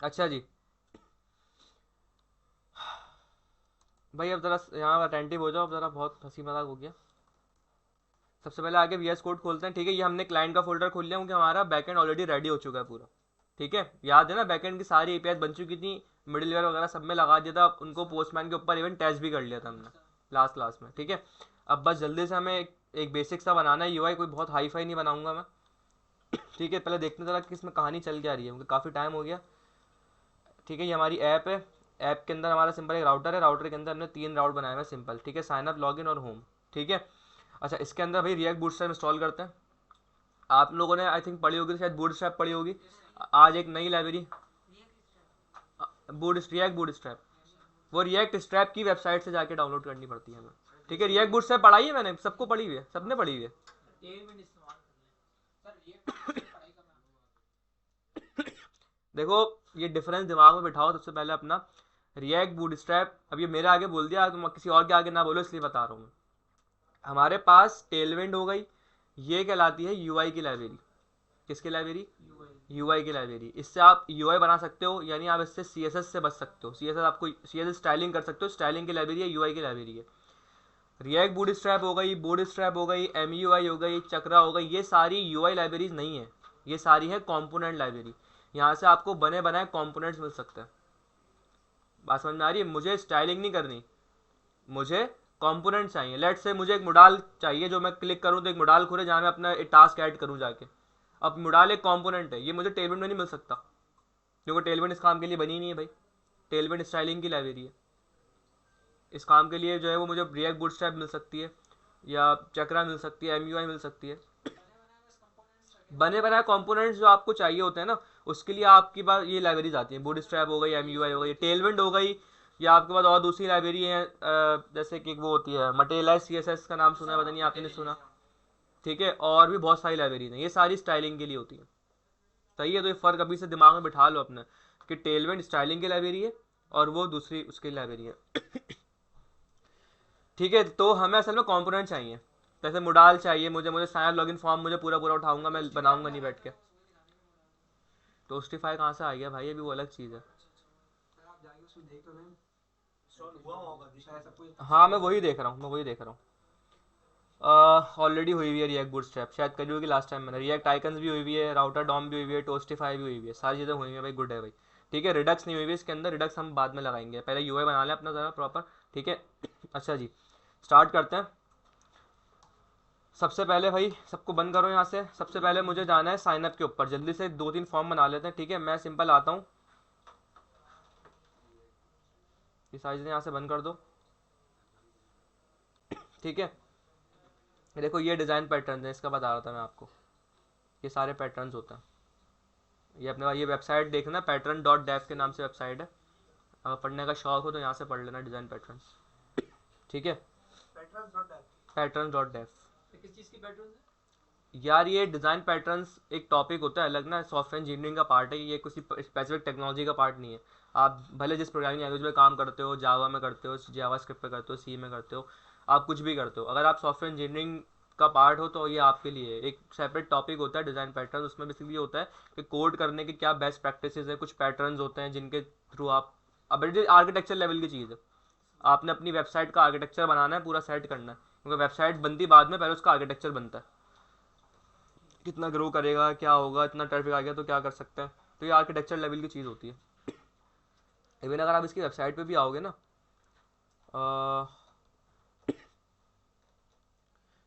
अच्छा जी। भाई अब ज़रा यहाँ अटेंटिव हो जाओ, अब ज़रा बहुत हंसी मजाक हो गया। सबसे पहले आगे वी एस कोड खोलते हैं, ठीक है। ये हमने क्लाइंट का फोल्डर खोल लिया क्योंकि हमारा बैकएंड ऑलरेडी रेडी हो चुका है पूरा, ठीक है। याद है ना, बैकएंड की सारी एपीआई बन चुकी थी, मिडिलवेयर वगैरह सब में लगा दिया था, उनको पोस्टमैन के ऊपर इवन टेस्ट भी कर लिया था हमने लास्ट क्लास में, ठीक है। अब बस जल्दी से हमें एक बेसिक सा बनाना है यूआई, कोई बहुत हाई फाई नहीं बनाऊंगा मैं, ठीक है। पहले देखते जरा कि इसमें कहानी चल क्या रही है, क्योंकि काफ़ी टाइम हो गया, ठीक है। ये हमारी ऐप है, ऐप के अंदर हमारा सिंपल एक राउटर है, राउटर के अंदर हमने 3 राउट बनाए हुए सिंपल, ठीक है। साइन अप, लॉगिन और होम, ठीक है। अच्छा, इसके अंदर भाई रिएक्ट बूटस्ट्रैप इंस्टॉल करते हैं। आप लोगों ने आई थिंक पढ़ी होगी, शायद बूटस्ट्रैप पढ़ी होगी। आज एक नई लाइब्रेरी, रिएक्ट बूटस्ट्रैप, वो रिएक्ट स्ट्रैप की वेबसाइट से जाके डाउनलोड करनी पड़ती है हमें, ठीक है। रिएक्ट बूटस्ट्रैप पढ़ाई है मैंने, सबको पढ़ी हुई है, सबने पढ़ी हुई है। देखो, ये डिफरेंस दिमाग में बिठाओ सबसे पहले अपना। रिएक्ट बूटस्ट्रैप, अब ये मेरे आगे बोल दिया, तुम किसी और के आगे ना बोलो, इसलिए बता रहा हूँ मैं। हमारे पास टेलविंड हो गई, ये कहलाती है यूआई की लाइब्रेरी। किसकी लाइब्रेरी? यूआई की लाइब्रेरी। इससे आप यूआई बना सकते हो, यानी आप इससे सीएसएस से बच सकते हो, सीएसएस आपको सीएसएस स्टाइलिंग कर सकते हो, स्टाइलिंग की लाइब्रेरी है, यूआई की लाइब्रेरी है। रिएक्ट बूटस्ट्रैप हो गई, बूटस्ट्रैप हो गई, एमयूआई हो गई, चक्रा हो गई, ये सारी यूआई लाइब्रेरीज नहीं है, ये सारी है कंपोनेंट लाइब्रेरी। यहाँ से आपको बने बनाए कंपोनेंट्स मिल सकते हैं। बात समझ में आ रही है? मुझे स्टाइलिंग नहीं करनी, मुझे कंपोनेंट चाहिए। लेट से मुझे एक मोडाल चाहिए, जो मैं क्लिक करूँ तो एक मोडाल खुले जहाँ मैं अपना एक टास्क ऐड करूँ जाके। अब मोडाल एक कंपोनेंट है, ये मुझे टेलविंड में नहीं मिल सकता, क्योंकि टेलविंड इस काम के लिए बनी नहीं है भाई। टेलविंड स्टाइलिंग की लाइब्रेरी है, इस काम के लिए जो है वो मुझे रिएक्ट बूटस्ट्रैप मिल सकती है, या चक्रा मिल सकती है, एमयूआई मिल सकती है। बने बनाए कंपोनेंट्स जो आपको चाहिए होते हैं ना, उसके लिए आपके पास ये लाइब्रेरीज आती हैं। बूटस्ट्रैप हो गई, एमयूआई हो गई, टेलविंड हो गई, या आपके पास और दूसरी लाइब्रेरी है, जैसे कि वो होती है मटेला सीएसएस, का नाम सुना है, पता नहीं आपने सुना, ठीक है। और भी बहुत सारी लाइब्रेरी हैं, ये सारी स्टाइलिंग के लिए होती है, सही है। तो ये फ़र्क अभी से दिमाग में बिठा लो अपने, कि टेलविंड स्टाइलिंग की लाइब्रेरी है और वो दूसरी उसकी लाइब्रेरी है, ठीक है। तो हमें असल में कंपोनेंट चाहिए, जैसे मोडाल चाहिए मुझे, साइन लॉगिन फॉर्म मुझे पूरा पूरा उठाऊंगा मैं, बनाऊंगा नहीं बैठ के। टोस्टिफाई कहाँ से आ गया भाई, अभी वो अलग चीज़ है। हाँ मैं वही देख रहा हूँ, मैं वही देख रहा हूँ। ऑलरेडी हुई हुई है रिएक्ट बूटस्ट्रैप, शायद करी होगी लास्ट टाइम मैंने। रिएक्ट आइकन्स भी हुई हुई है, राउटर डॉम भी हुई हुई है, टोस्टिफाई भी हुई हुई है, सारी चीज़ें हुई हुई है भाई, गुड है भाई, ठीक है। रिडक्स नहीं हुई हुई इसके अंदर, रिडक्स हम बाद में लगाएंगे, पहले यूआई बना लें अपना ज़रा प्रॉपर, ठीक है। अच्छा जी, स्टार्ट करते हैं। सबसे पहले भाई सबको बंद करो यहाँ से। सबसे पहले मुझे जाना है साइन अप के ऊपर, जल्दी से 2-3 फॉर्म बना लेते हैं, ठीक है। मैं सिंपल आता हूँ, ये सारी चीज़ें यहाँ से बंद कर दो, ठीक है। देखो ये डिज़ाइन पैटर्न है, इसका बता रहा था मैं आपको, ये सारे पैटर्न्स होते हैं। ये अपने पास ये वेबसाइट देखना, पैटर्न डॉट डेव के नाम से वेबसाइट है, अगर पढ़ने का शौक हो तो यहाँ से पढ़ लेना डिज़ाइन पैटर्न्स, ठीक है। पैटर्न डॉट डेव, यार ये डिज़ाइन पैटर्न्स एक टॉपिक होता है अलग ना, सॉफ्टवेयर इंजीनियरिंग का पार्ट है ये, किसी स्पेसिफिक टेक्नोलॉजी का पार्ट नहीं है। आप भले जिस प्रोग्रामिंग लैंग्वेज में काम करते हो, जावा में करते हो, जावा स्क्रिप्ट पे करते हो, सी में करते हो, आप कुछ भी करते हो, अगर आप सॉफ्टवेयर इंजीनियरिंग का पार्ट हो तो ये आपके लिए एक सेपरेट टॉपिक होता है डिज़ाइन पैटर्न। उसमें बेसिकली होता है कि कोड करने के क्या बेस्ट प्रैक्टिसेस है, कुछ पैटर्न्स होते हैं जिनके थ्रू आप, अब आर्किटेक्चर लेवल की चीज़ है, आपने अपनी वेबसाइट का आर्किटेक्चर बनाना है, पूरा सेट करना है, क्योंकि वेबसाइट बनती बाद में, पहले उसका आर्किटेक्चर बनता है, कितना ग्रो करेगा, क्या होगा, इतना ट्रैफिक आ गया तो क्या कर सकते हैं, तो ये आर्किटेक्चर लेवल की चीज़ होती है। इवन अगर आप इसकी वेबसाइट पे भी आओगे ना,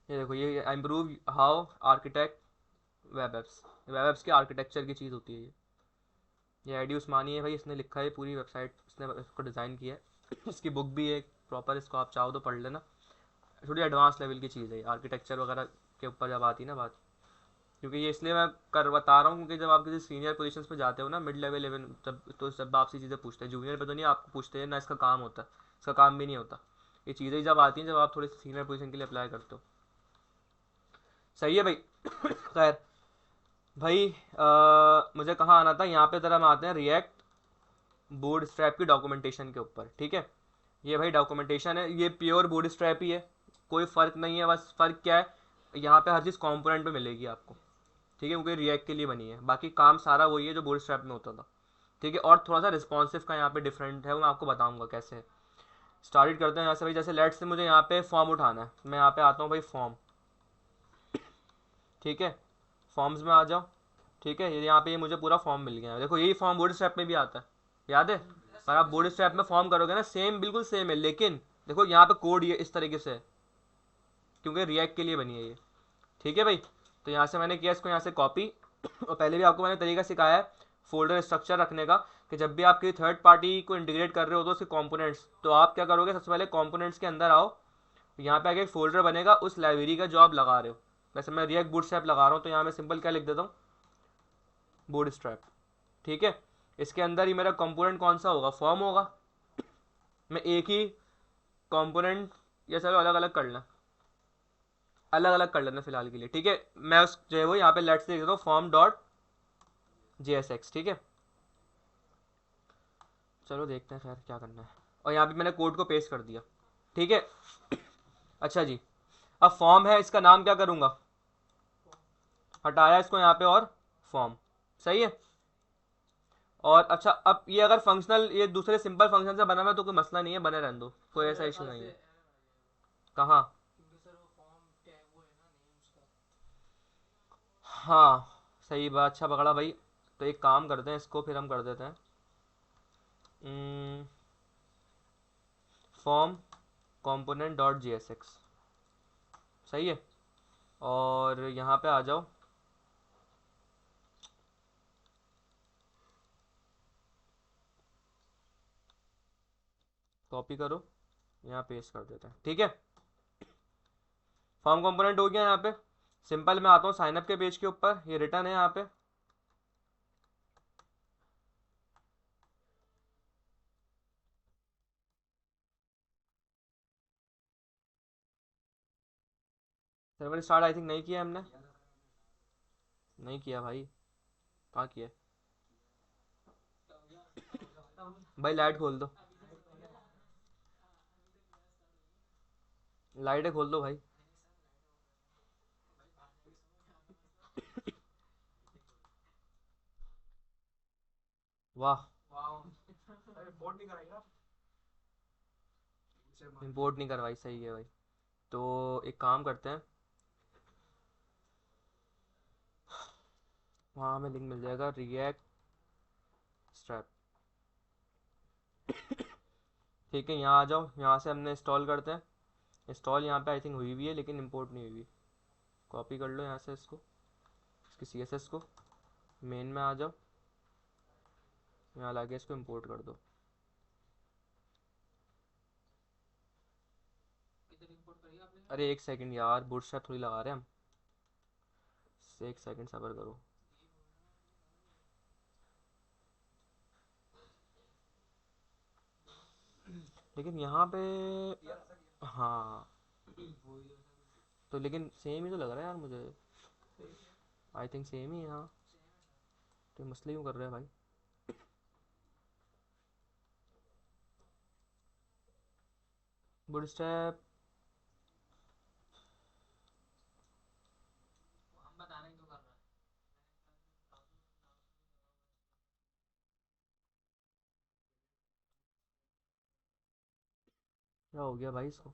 ये देखो, ये improve how architect web apps, web apps के आर्किटेक्चर की चीज़ होती है ये आईडी उस्मानी है भाई, इसने लिखा है पूरी वेबसाइट, इसने इसको डिज़ाइन किया है। इसकी बुक भी है प्रॉपर, इसको आप चाहो तो पढ़ लेना, थोड़ी एडवांस लेवल की चीज़ है आर्किटेक्चर वगैरह के ऊपर जब आती है ना बात। क्योंकि ये इसलिए मैं कर बता रहा हूँ, क्योंकि जब आप किसी सीनियर पोजीशन पे जाते हो ना, मिड लेवल इवन, तब तो सब आपसे चीज़ें पूछते हैं, जूनियर पे तो नहीं आपको पूछते हैं ना, इसका काम होता है, इसका काम भी नहीं होता। ये चीज़ें जब आती हैं जब आप थोड़ी सी सीनियर पोजीशन के लिए अप्लाई करते हो, सही है भाई। खैर भाई, मुझे कहाँ आना था, यहाँ पे ज़रा हम आते हैं रिएक्ट बूट स्ट्रैप की डॉक्यूमेंटेशन के ऊपर, ठीक है। ये भाई डॉक्यूमेंटेशन है, ये प्योर बूट स्ट्रैप ही है, कोई फ़र्क नहीं है। बस फ़र्क क्या है, यहाँ पे हर चीज़ कॉम्पोनेंट पे मिलेगी आपको, ठीक है, क्योंकि रिएक्ट के लिए बनी है, बाकी काम सारा वही है जो बूट स्ट्रैप में होता था। ठीक है, और थोड़ा सा रिस्पॉन्सिव का यहाँ पे डिफरेंट है, वो मैं आपको बताऊंगा कैसे। स्टार्ट करते हैं यहाँ से भाई। जैसे लेट्स से मुझे यहाँ पे फॉर्म उठाना है, मैं यहाँ पे आता हूँ भाई फॉर्म, ठीक है, फॉर्म्स में आ जाओ। ठीक है, ये यहाँ पे ये मुझे पूरा फॉर्म मिल गया है। देखो यही फॉर्म बूट स्ट्रैप में भी आता है, याद है? पर आप बूट स्ट्रैप में फॉर्म करोगे ना, सेम बिल्कुल सेम है, लेकिन देखो यहाँ पे कोड ये इस तरीके से है, क्योंकि रिएक्ट के लिए बनी है ये। ठीक है भाई, तो यहाँ से मैंने किया इसको यहाँ से कॉपी और पहले भी आपको मैंने तरीका सिखाया है फोल्डर स्ट्रक्चर रखने का, कि जब भी आप किसी थर्ड पार्टी को इंटीग्रेट कर रहे हो तो उसके कंपोनेंट्स, तो आप क्या करोगे, सबसे पहले कंपोनेंट्स के अंदर आओ, यहाँ पे आगे एक फोल्डर बनेगा उस लाइब्रेरी का जो आप लगा रहे हो। वैसे मैं रिएक्ट बूटस्ट्रैप लगा रहा हूँ, तो यहाँ मैं सिंपल क्या लिख देता हूँ, बूटस्ट्रैप। ठीक है, इसके अंदर ही मेरा कंपोनेंट कौन सा होगा, फॉर्म होगा। मैं एक ही कंपोनेंट, ये चलो अलग अलग कर लें, अलग अलग कर लेना फिलहाल के लिए। ठीक है, मैं उस जो है वो यहाँ पे लेट्स लिख देता हूँ फॉर्म डॉट JSX। ठीक है, चलो देखते हैं खैर क्या करना है। और यहाँ पे मैंने कोड को पेस्ट कर दिया। ठीक है, अच्छा जी, अब फॉर्म है, इसका नाम क्या करूँगा, हटाया इसको यहाँ पे और फॉर्म, सही है। और अच्छा, अब ये अगर फंक्शनल, ये दूसरे सिंपल फंक्शन से बना हुआ है तो कोई मसला नहीं है, बने रहने दो, कोई ऐसा इशू नहीं है। कहाँ? हाँ, सही बात, अच्छा पकड़ा भाई। तो एक काम करते हैं, इसको फिर हम कर देते हैं फॉर्म कंपोनेंट डॉट JSX, सही है। और यहाँ पे आ जाओ, कॉपी करो, यहाँ पेस्ट कर देते हैं। ठीक है, फॉर्म कंपोनेंट हो गया यहाँ पे। सिंपल, मैं आता हूँ साइनअप के पेज के ऊपर, ये रिटर्न है यहाँ पे। सर्वर स्टार्ट आई थिंक नहीं किया हमने, नहीं किया भाई, कहाँ किया भाई, लाइट खोल दो, लाइटें खोल दो भाई। वाह, इंपोर्ट नहीं करवाई, सही है भाई। तो एक काम करते हैं, वहाँ हमें लिंक मिल जाएगा रिएक्ट स्ट्रैप। ठीक है, यहाँ आ जाओ, यहाँ से हमने इंस्टॉल करते हैं। इंस्टॉल यहाँ पे आई थिंक हुई हुई है, लेकिन इंपोर्ट नहीं हुई। कॉपी कर लो यहाँ से इसको, इसकी CSS को, मेन में आ जाओ, यहाँ लाके इसको इंपोर्ट कर दो। अरे एक सेकंड यार, बूटस्ट्रैप थोड़ी लगा रहे हैं हम, एक सेकंड सब्र करो। लेकिन यहाँ पे, हाँ, तो लेकिन सेम ही तो लग रहा है यार मुझे, आई थिंक सेम ही है यहाँ। तो ये मसले क्यों कर रहे हैं भाई? बूटस्ट्रैप, क्या हो गया भाई इसको?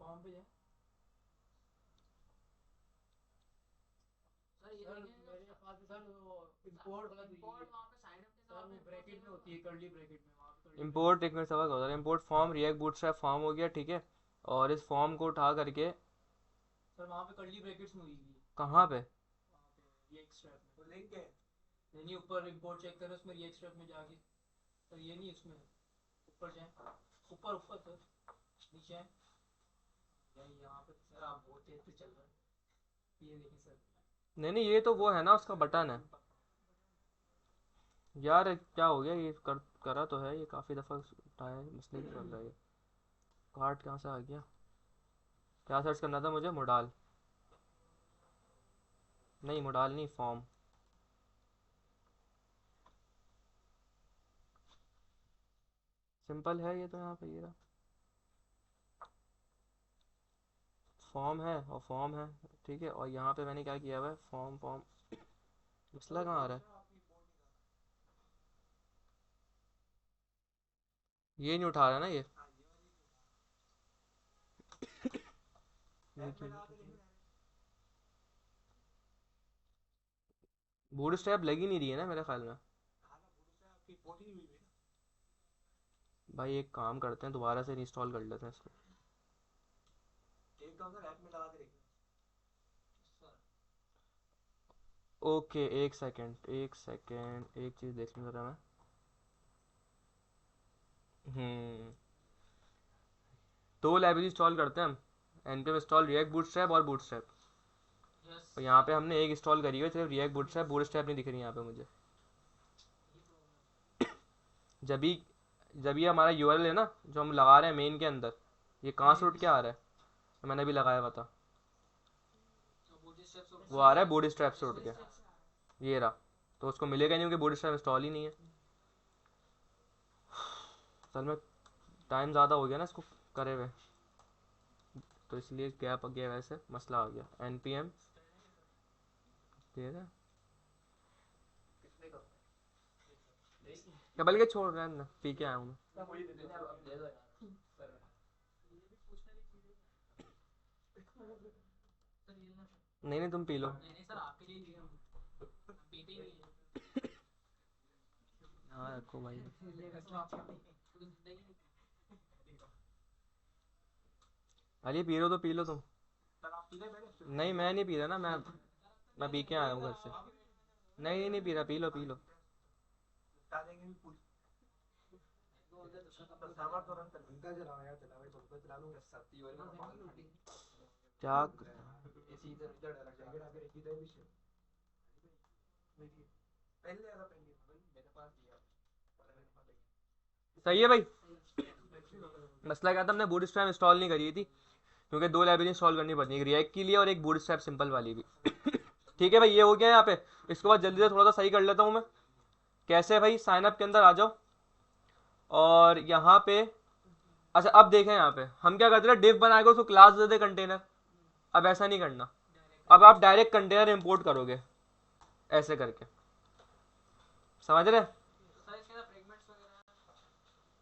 इंपोर्ट, एक मिनट सवाल होता है, import form react bootstrap form हो गया, ठीक है। और इस फॉर्म को उठा करके, कहाँ पे? नहीं नहीं, ये तो वो है ना, उसका बटन है यार। क्या हो गया, ये करा तो है, ये काफ़ी दफ़ा उठाया है, मसले क्यों कर रहा है ये? कार्ड कहाँ से आ गया? क्या सर्च करना था मुझे, मोडाल? नहीं मोडाल नहीं, फॉर्म। सिंपल है ये तो, यहाँ पे ये रहा, फॉर्म है और फॉर्म है। ठीक है, और यहाँ पे मैंने क्या किया हुआ है, फॉर्म फॉर्म, मसला कहाँ आ रहा है? ये नहीं उठा रहा ना ये। बूट स्ट्रैप लग ही नहीं रही है ना मेरे ख्याल में। भाई एक काम करते हैं, दोबारा से इंस्टॉल कर लेते हैं इसको। ओके एक सेकंड, एक सेकंड, एक चीज़ देख लूँ जरा मैं। दो लाइब्रेरी इंस्टॉल करते हैं हम। npm इंस्टॉल रिएक्ट बूटस्ट्रैप और बूटस्ट्रैप। और यहाँ पे हमने एक इंस्टॉल करी हुई है सिर्फ रिएक्ट बूटस्ट्रैप, बूटस्ट्रैप नहीं दिख रही यहाँ पे मुझे। जब भी जब ये हमारा यूआरएल है ना जो हम लगा रहे हैं मेन के अंदर, ये कहाँ से उठ के आ रहा है? तो मैंने भी लगाया हुआ था, वो आ रहा है बूटस्ट्रैप से उठ के, ये रहा। तो उसको मिलेगा नहीं क्योंकि बूटस्ट्रैप इंस्टॉल ही नहीं है। असल में टाइम ज़्यादा हो गया ना इसको करे हुए, तो इसलिए गैप आ गया, वैसे मसला आ गया। npm ठीक है क्या, बल्कि छोड़ रहे हैं, पी के आया हूँ मैं। नहीं नहीं तुम पी लो। हाँ रखो भाई। अरे पी लो तो पी लो तुम। नहीं मैं नहीं पी रहा ना, मैं पी के आया हूँ घर से। नहीं नहीं नहीं पी रहा, पी लो पी लो। क्या सही है भाई। मसला क्या था, हमने बूटस्ट्रैप इंस्टॉल नहीं करी थी क्योंकि दो लाइब्रेरी इंस्टॉल करनी पड़ती है, एक रिएक्ट के लिए और एक बूटस्ट्रैप सिंपल वाली भी। ठीक है भाई, ये हो गया यहाँ पे। इसके बाद जल्दी से थोड़ा सा सही कर लेता हूँ मैं। कैसे भाई, साइन अप के अंदर आ जाओ और यहाँ पे, अच्छा अब देखें यहाँ पे हम क्या करते थे, डिव बनाएगा उसको क्लास दे दे कंटेनर। अब ऐसा नहीं करना, अब आप डायरेक्ट कंटेनर इंपोर्ट करोगे ऐसे करके, समझ रहे?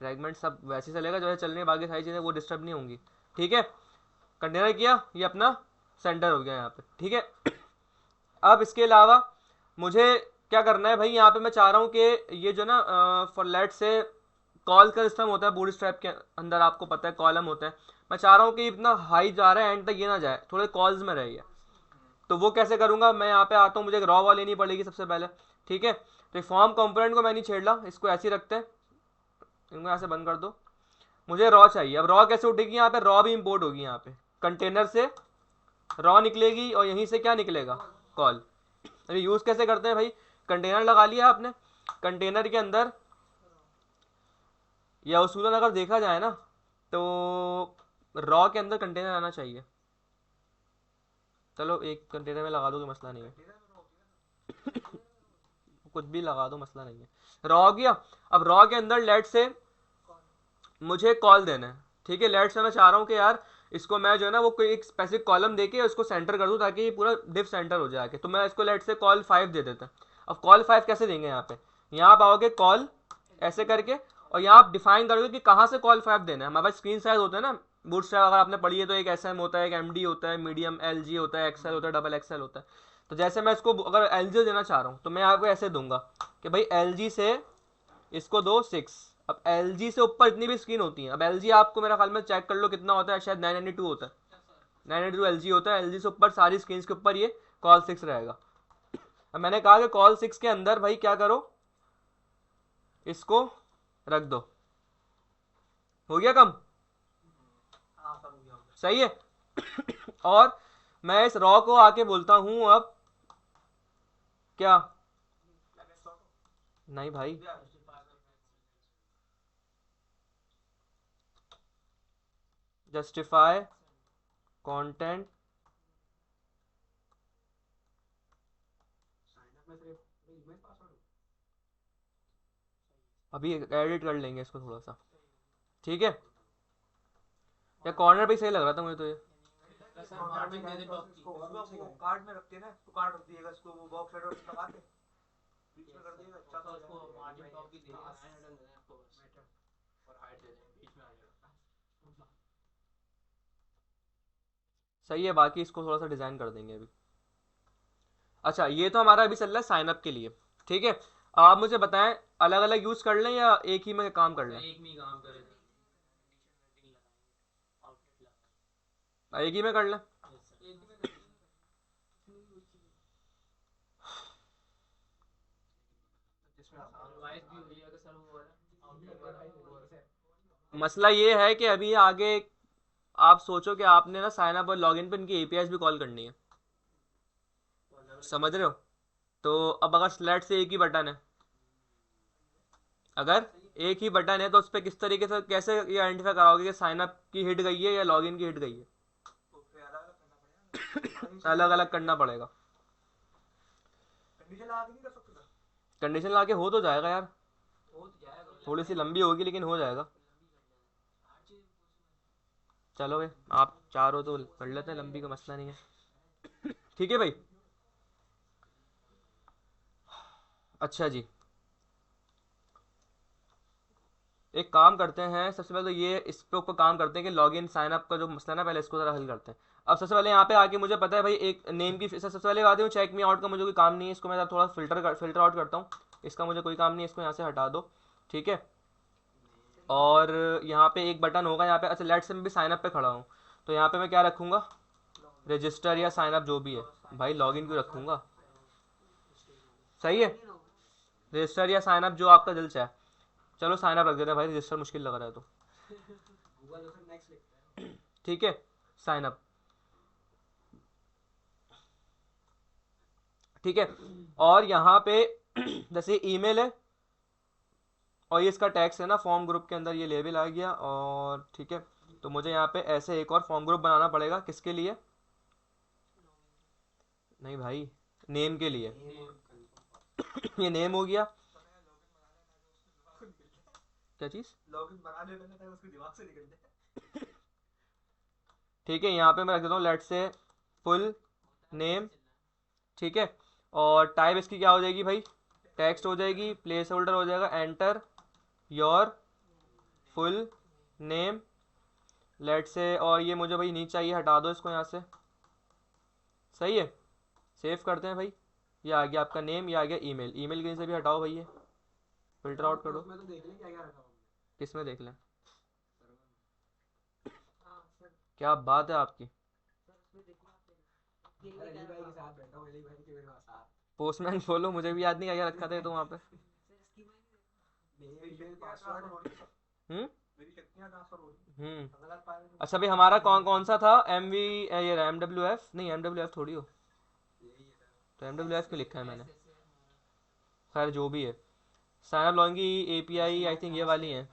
फ्रेगमेंट सब वैसे ही चलेगा जो है चलने, बाकी सारी चीज़ें वो डिस्टर्ब नहीं होंगी। ठीक है, कंटेनर किया, ये अपना सेंटर हो गया यहाँ पे। ठीक है, अब इसके अलावा मुझे क्या करना है भाई, यहाँ पे मैं चाह रहा हूँ कि ये जो ना फॉर लेट से कॉल का सिस्टम होता है बूट स्ट्रैप के अंदर, आपको पता है कॉलम होता है। मैं चाह रहा हूँ कि इतना हाई जा रहा है एंड तक ये ना जाए, थोड़े कॉल्स में रहे ये। तो वो कैसे करूँगा, मैं यहाँ पे आता हूँ, मुझे एक रॉ वॉल लेनी पड़ेगी सबसे पहले। ठीक है, तो फॉर्म कंपोनेंट को मैं नहीं छेड़ रहा, इसको ऐसे ही रखते हैं, इनको यहाँ से बंद कर दो। मुझे रॉ चाहिए। अब रॉ कैसे उठेगी, यहाँ पे रॉ भी इंपोर्ट होगी, यहाँ पे कंटेनर से रॉ निकलेगी और यहीं से क्या निकलेगा, कॉल। अभी यूज़ कैसे करते हैं भाई, कंटेनर लगा लिया आपने, कंटेनर के अंदर या उसूलन अगर देखा जाए ना तो रॉ के अंदर कंटेनर आना चाहिए। चलो एक कंटेनर में लगा दो, कोई मसला नहीं है, कुछ भी लगा दो मसला नहीं है। रॉ हो गया। अब रॉ के अंदर लेट से मुझे कॉल देना है। ठीक है, लेट से मैं चाह रहा हूँ कि यार इसको मैं जो है ना वो कोई एक स्पेसिफिक कॉलम देके उसको सेंटर कर दूँ ताकि ये पूरा डिफ सेंटर हो जाए। तो मैं इसको लेट से कॉल 5 दे देता हूँ। अब कॉल 5 कैसे देंगे, यहाँ पे यहाँ आप आओगे कॉल ऐसे करके, और यहाँ आप डिफाइन करोगे कि कहाँ से कॉल 5 देना है। हमारे पास स्क्रीन साइज होता है ना बूटस्ट्रैप, अगर आपने पढ़ी है तो एक SM होता है, एक MD होता है, मीडियम LG होता है, XL होता है, डबल XL होता है। तो जैसे मैं इसको अगर LG देना चाह रहा हूँ तो मैं आपको ऐसे दूंगा कि भाई LG से इसको दो 6। अब LG से ऊपर इतनी भी स्क्रीन होती है, अब LG आपको मेरा ख्याल में चेक कर लो कितना होता है, शायद 992 होता है, 992 LG होता है। LG से ऊपर सारी स्क्रीन के ऊपर ये कॉल 6 रहेगा। अब मैंने कहा कि कॉल 6 के अंदर भाई क्या करो, इसको रख दो। हो गया कम, सही है। और मैं इस रॉ को आके बोलता हूं अब क्या, नहीं भाई जस्टिफाई कंटेंट, अभी एडिट कर लेंगे इसको थोड़ा सा। ठीक है, या कॉर्नर पे सही लग रहा था मुझे तो ये। सही है, बाकी इसको थोड़ा सा डिजाइन कर देंगे अभी। अच्छा, ये तो हमारा अभी चल रहा है साइन अप के लिए। ठीक है, आप मुझे बताएं, अलग अलग यूज कर लें या एक ही में काम कर लें? एक ही में कर लें। मसला ये है कि अभी आगे आप सोचो कि आपने ना साइन अप और लॉगिन पे इनकी एपीआईज भी कॉल करनी है, समझ रहे हो? तो अब अगर स्लेट से एक ही बटन है, अगर एक ही बटन है तो उस पर किस तरीके से कैसे ये आइडेंटिफाई कराओगे कि साइन अप की हिट गई है या लॉगिन की हिट गई है? अलग अलग करना पड़ेगा। कंडीशन ला के हो तो जाएगा यार, थोड़ी सी लंबी होगी लेकिन हो जाएगा। चलो भाई, आप चार हो तो कर लेते हैं, लंबी का मसला नहीं है। ठीक है भाई। अच्छा जी, एक काम करते हैं, सबसे पहले तो ये इस पे ऊपर काम करते हैं कि लॉगिन साइन अप का जो मसला है ना, पहले इसको ज़रा हल करते हैं। अब सबसे पहले यहाँ पे आके मुझे पता है भाई एक नेम की सबसे पहले बात है, चेक मी आउट का मुझे कोई काम नहीं है, इसको मैं थोड़ा फिल्टर आउट करता हूँ। इसका मुझे कोई काम नहीं है, इसको यहाँ से हटा दो। ठीक है, और यहाँ पे एक बटन होगा यहाँ पे। अच्छा, लेट्स से मैं भी साइन अप पे खड़ा हूँ, तो यहाँ पे मैं क्या रखूँगा? रजिस्टर या साइन अप जो भी है। भाई लॉगिन क्यों रखूँगा? सही है, रजिस्टर या साइन अप जो आपका दिल चाहे। चलो साइन अप रख देते हैं भाई, रजिस्टर मुश्किल लग रहा है तो। ठीक है, साइन अप। ठीक है, और यहाँ पे जैसे ईमेल है और ये इसका टैक्स है ना, फॉर्म ग्रुप के अंदर ये लेबल आ गया, और ठीक है, तो मुझे यहाँ पे ऐसे एक और फॉर्म ग्रुप बनाना पड़ेगा, किसके लिए? नहीं भाई, नेम के लिए। ये नेम हो गया। क्या चीज़? ठीक है, यहाँ पे मैं रख देता हूँ लेट से फुल नेम। ठीक है, और टाइप इसकी क्या हो जाएगी भाई? टेक्स्ट हो जाएगी, प्लेस होल्डर हो जाएगा, enter your full name, let's say. और ये मुझे भाई नहीं चाहिए, हटा दो इसको यहाँ से। सही है, सेव करते हैं भाई। ये आ गया आपका नेम, ये आ गया ईमेल। ईमेल कहीं से भी हटाओ भाई, ये फिल्टर आउट कर दो। किस में देख लें? क्या बात है आपकी। पोस्टमैन बोलो, मुझे भी याद नहीं क्या रखा था ये तो वहाँ पे। हम्म अच्छा भाई, हमारा कौन कौन सा था? एम वी, ये एम डब्ल्यू एफ नहीं, एम डब्ल्यू एफ थोड़ी हो, तो एम डब्ल्यू एफ क्यों लिखा है मैंने? खैर जो भी है, साइन अप लॉगिन की एपीआई आई थिंक ये वाली है।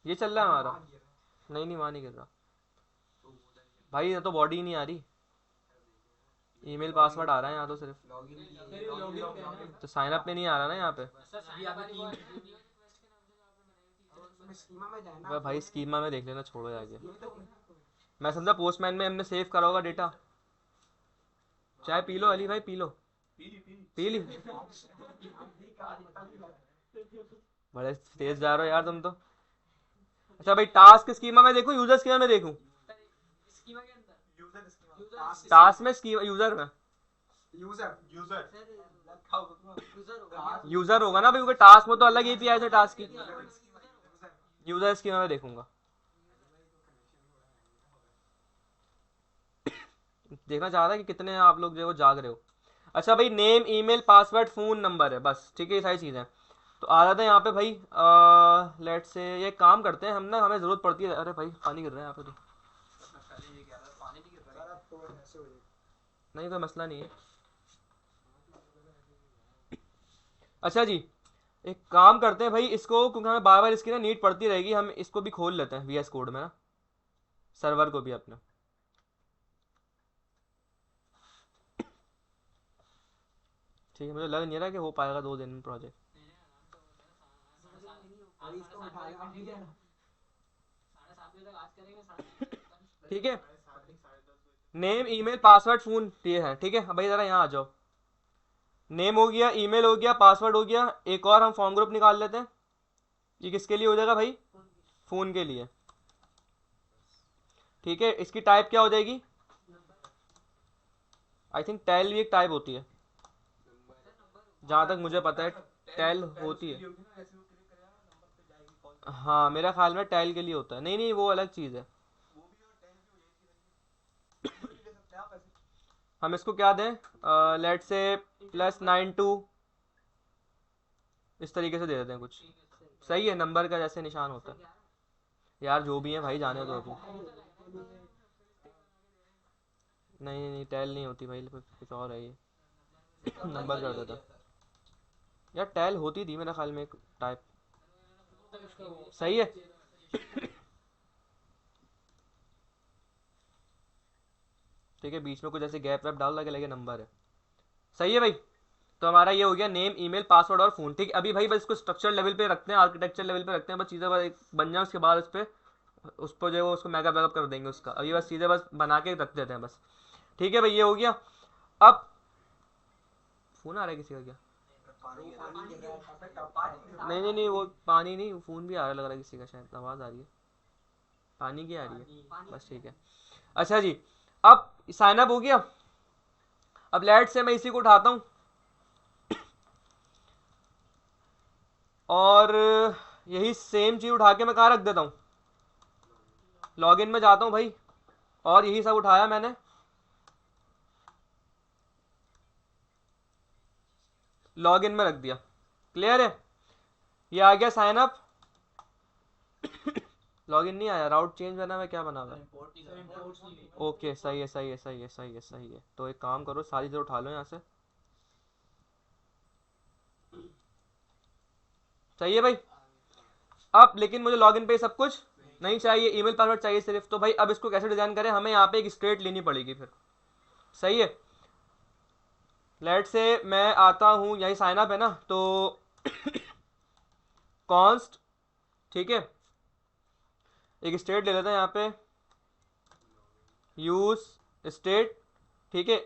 ये चल रहा है हमारा। नहीं नहीं, वहाँ नहीं गिर रहा भाई, ये तो बॉडी ही नहीं आ रही, ईमेल पासवर्ड आ रहा है यहाँ तो सिर्फ। तो साइन अप में नहीं आ रहा ना यहाँ पे। वह भाई स्कीमा में देख लेना, छोड़ो आगे। मैं समझा पोस्टमैन में हमने सेव करा होगा डेटा। चाय पी लो अली भाई, पी लो। पी ली? बड़े तेज जा रहे हो यार तुम तो। अच्छा भाई, टास्क स्कीमा में देखूं, यूजर स्कीमा में देखूं? टास्क में, स्कीमा यूजर में? यूजर होगा ना भाई, क्योंकि टास्क में तो अलग एपीआई है टास्क की। यूजर स्कीमा में देखूंगा। देखना चाह रहा है कि कितने आप लोग जो है वो जाग रहे हो। अच्छा भाई, name email password phone number है बस, ठीक है, ये सारी चीज़ें। तो आ जाते हैं यहाँ पे भाई, लेट से ये काम करते हैं हम ना, हमें ज़रूरत पड़ती है। अरे भाई पानी गिर रहा है यहाँ पे तो। नहीं, कोई मसला नहीं है। अच्छा जी, एक काम करते हैं भाई, इसको क्योंकि हमें बार बार इसकी ना नीड पड़ती रहेगी, हम इसको भी खोल लेते हैं वीएस कोड में ना, सर्वर को भी अपना। ठीक है, मुझे लग नहीं रहा कि हो पाएगा 2 दिन में प्रोजेक्ट। ठीक है, नेम ईमेल पासवर्ड फोन ये है, ठीक है। अब भाई जरा यहाँ आ जाओ। नेम हो गया, ईमेल हो गया, पासवर्ड हो गया, एक और हम फॉर्म ग्रुप निकाल लेते हैं। ये किसके लिए हो जाएगा भाई? फोन के लिए, ठीक है। इसकी टाइप क्या हो जाएगी? आई थिंक टेल भी एक टाइप होती है, जहां तक मुझे पता है टेल होती है। हाँ मेरा ख्याल में टेल के लिए होता है। नहीं नहीं, वो अलग चीज़ है। हम इसको क्या दें? लेट से +92, इस तरीके से दे देते हैं कुछ। सही है, नंबर का जैसे निशान होता है। यार जो भी है भाई, जाने दो अभी। नहीं नहीं नहीं, टेल नहीं होती भाई, कुछ और है ये। नंबर कर देता। यार टेल होती थी मेरा ख्याल में एक टाइप। सही है। ठीक है, बीच में कुछ ऐसे गैप वैप डाल लगे लगे नंबर है। सही है भाई। तो हमारा ये हो गया नेम ईमेल पासवर्ड और फोन, ठीक है। अभी भाई बस इसको स्ट्रक्चर लेवल पे रखते हैं, आर्किटेक्चर लेवल पे रखते हैं, बस चीज़ें बस बन जाए उसके बाद उस पर जो है वो उसको मेगा बैकअप कर देंगे उसका। अभी बस चीज़ें बस बना के रख देते हैं बस। ठीक है भाई, ये हो गया। अब फोन आ रहा है किसी का क्या? नहीं नहीं नहीं, वो पानी नहीं, फोन भी आ रहा लग रहा है किसी का, शायद आवाज़ आ रही है। पानी की आ रही है, बस ठीक है। अच्छा जी, अब साइन अप हो गया। अब लेट से मैं इसी को उठाता हूँ और यही सेम चीज़ उठा के मैं कहाँ रख देता हूँ? लॉगिन में जाता हूँ भाई, और यही सब उठाया मैंने, लॉगिन में रख दिया। क्लियर है? ये आ गया साइन अप। लॉगिन नहीं आया, राउट चेंज बना, मैं क्या बना हुआ है? ओके सही है सही है सही है सही है सही है। तो एक काम करो, सारी चीज़ें उठा लो यहाँ से। सही है भाई। अब लेकिन मुझे लॉगिन पे सब कुछ नहीं चाहिए, ईमेल पासवर्ड चाहिए सिर्फ। तो भाई अब इसको कैसे डिजाइन करें? हमें यहाँ पे एक स्टेट लेनी पड़ेगी फिर। सही है। लेट से मैं आता हूँ, यही साइन अप है ना, तो कॉन्स्ट, ठीक है, एक स्टेट ले लेते हैं यहाँ पे, यूज स्टेट, ठीक है।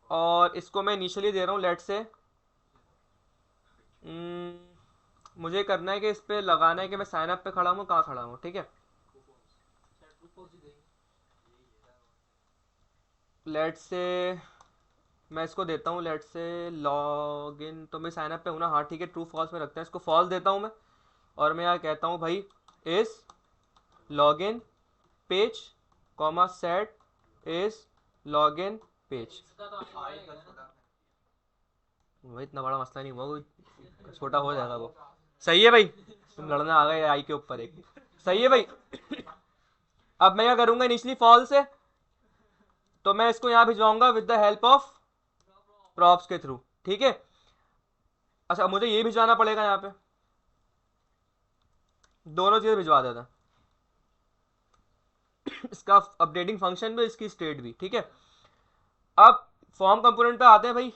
और इसको मैं इनिशियली दे रहा हूँ लेट से, मुझे करना है कि इस पे लगाना है कि मैं साइन अप पे खड़ा हूँ, कहाँ खड़ा हूँ, ठीक है। लेट से मैं इसको देता हूँ, लेट से लॉग इन, तो मैं साइन अप पे हूँ ना, हाँ ठीक है, ट्रू फॉल्स में रखते हैं इसको, फॉल्स देता हूँ मैं। और मैं यहाँ कहता हूँ भाई इस log in page comma set is log in page. भाई इतना बड़ा मसला नहीं हुआ, कोई छोटा हो जाएगा वो। सही है भाई, तुम लड़ने आ गए आई के ऊपर एक। सही है भाई। अब मैं क्या करूंगा, इनिशियली फॉल्स है, तो मैं इसको यहाँ भिजवाऊंगा with the help of props के थ्रू, ठीक है। अच्छा मुझे ये भिजवाना पड़ेगा यहाँ पे, दोनों चीज़ें भिजवा देता, इसका अपडेटिंग फंक्शन भी, इसकी स्टेट भी, ठीक है। अब फॉर्म कंपोनेंट पे आते हैं भाई।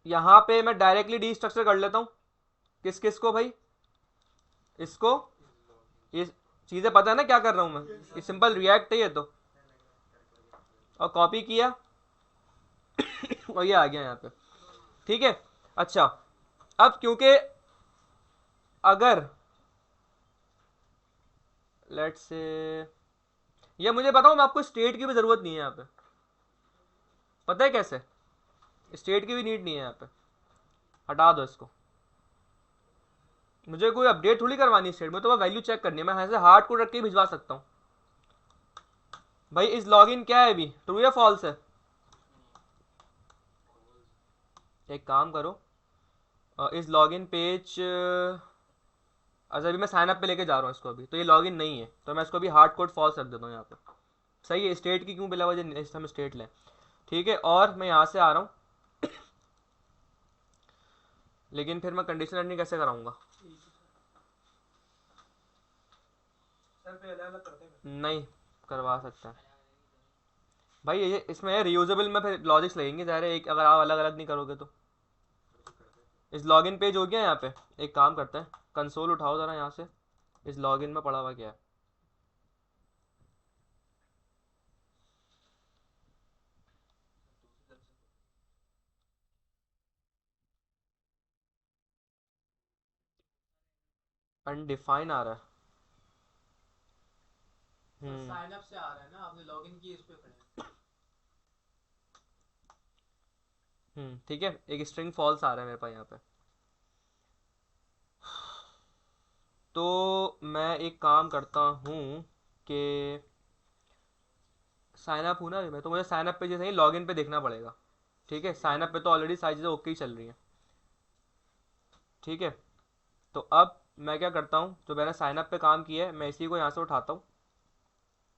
यहाँ पे मैं डायरेक्टली डी स्ट्रक्चर कर लेता हूँ। किस किस को भाई? इसको, ये चीज़ें पता है ना क्या कर रहा हूँ मैं, ये सिंपल रिएक्ट है ये तो। और कॉपी किया और ये आ गया यहाँ पे, ठीक है। अच्छा अब क्योंकि अगर लेट से, ये मुझे बताओ, मैं आपको स्टेट की भी ज़रूरत नहीं है यहाँ पे, पता है कैसे? स्टेट की भी नीड नहीं है यहाँ पे, हटा दो इसको। मुझे कोई अपडेट थोड़ी करवानी है स्टेट में, तो वैल्यू चेक करनी है, मैं ऐसे हार्ड कोड रख के भिजवा सकता हूँ। भाई इस लॉगिन क्या है अभी, ट्रू या फॉल्स है? एक काम करो, इस लॉगिन पेज, अच्छा अभी मैं साइन अप पे लेके जा रहा हूँ इसको, अभी तो ये लॉगिन नहीं है, तो मैं इसको अभी हार्ड कोड फॉल्स रख देता हूँ यहाँ पे। सही है, स्टेट की क्यों बिला वजह इस हम स्टेट लें, ठीक है। और मैं यहाँ से आ रहा हूँ, लेकिन फिर मैं कंडीशन रनिंग कैसे कराऊंगा? नहीं करवा सकता है भाई, ये इसमें रियूजेबल में फिर लॉजिक्स लगेंगे ज़ाहिर है, एक अगर आप अलग अलग नहीं करोगे तो। इस लॉगिन पेज हो गया यहाँ पे, एक काम करते हैं, कंसोल उठाओ ज़रा यहाँ से, इस लॉगिन में पड़ा हुआ क्या है? अनडिफाइन आ रहा है। साइन अप से आ रहा है ना, आपने लॉगिन की, इस पे खड़े हैं। ठीक है, एक स्ट्रिंग फॉल्स आ रहा है मेरे पास यहाँ पे। तो मैं एक काम करता हूँ कि साइन अप हूँ ना अभी मैं, तो मुझे साइन अप पे जैसे ही लॉगिन पे देखना पड़ेगा। ठीक है, साइन अप पे तो ऑलरेडी सारी चीज़ें ओके ही चल रही हैं। ठीक है, तो अब मैं क्या करता हूँ, जो मैंने साइन अप पे काम किया है मैं इसी को यहाँ से उठाता हूँ।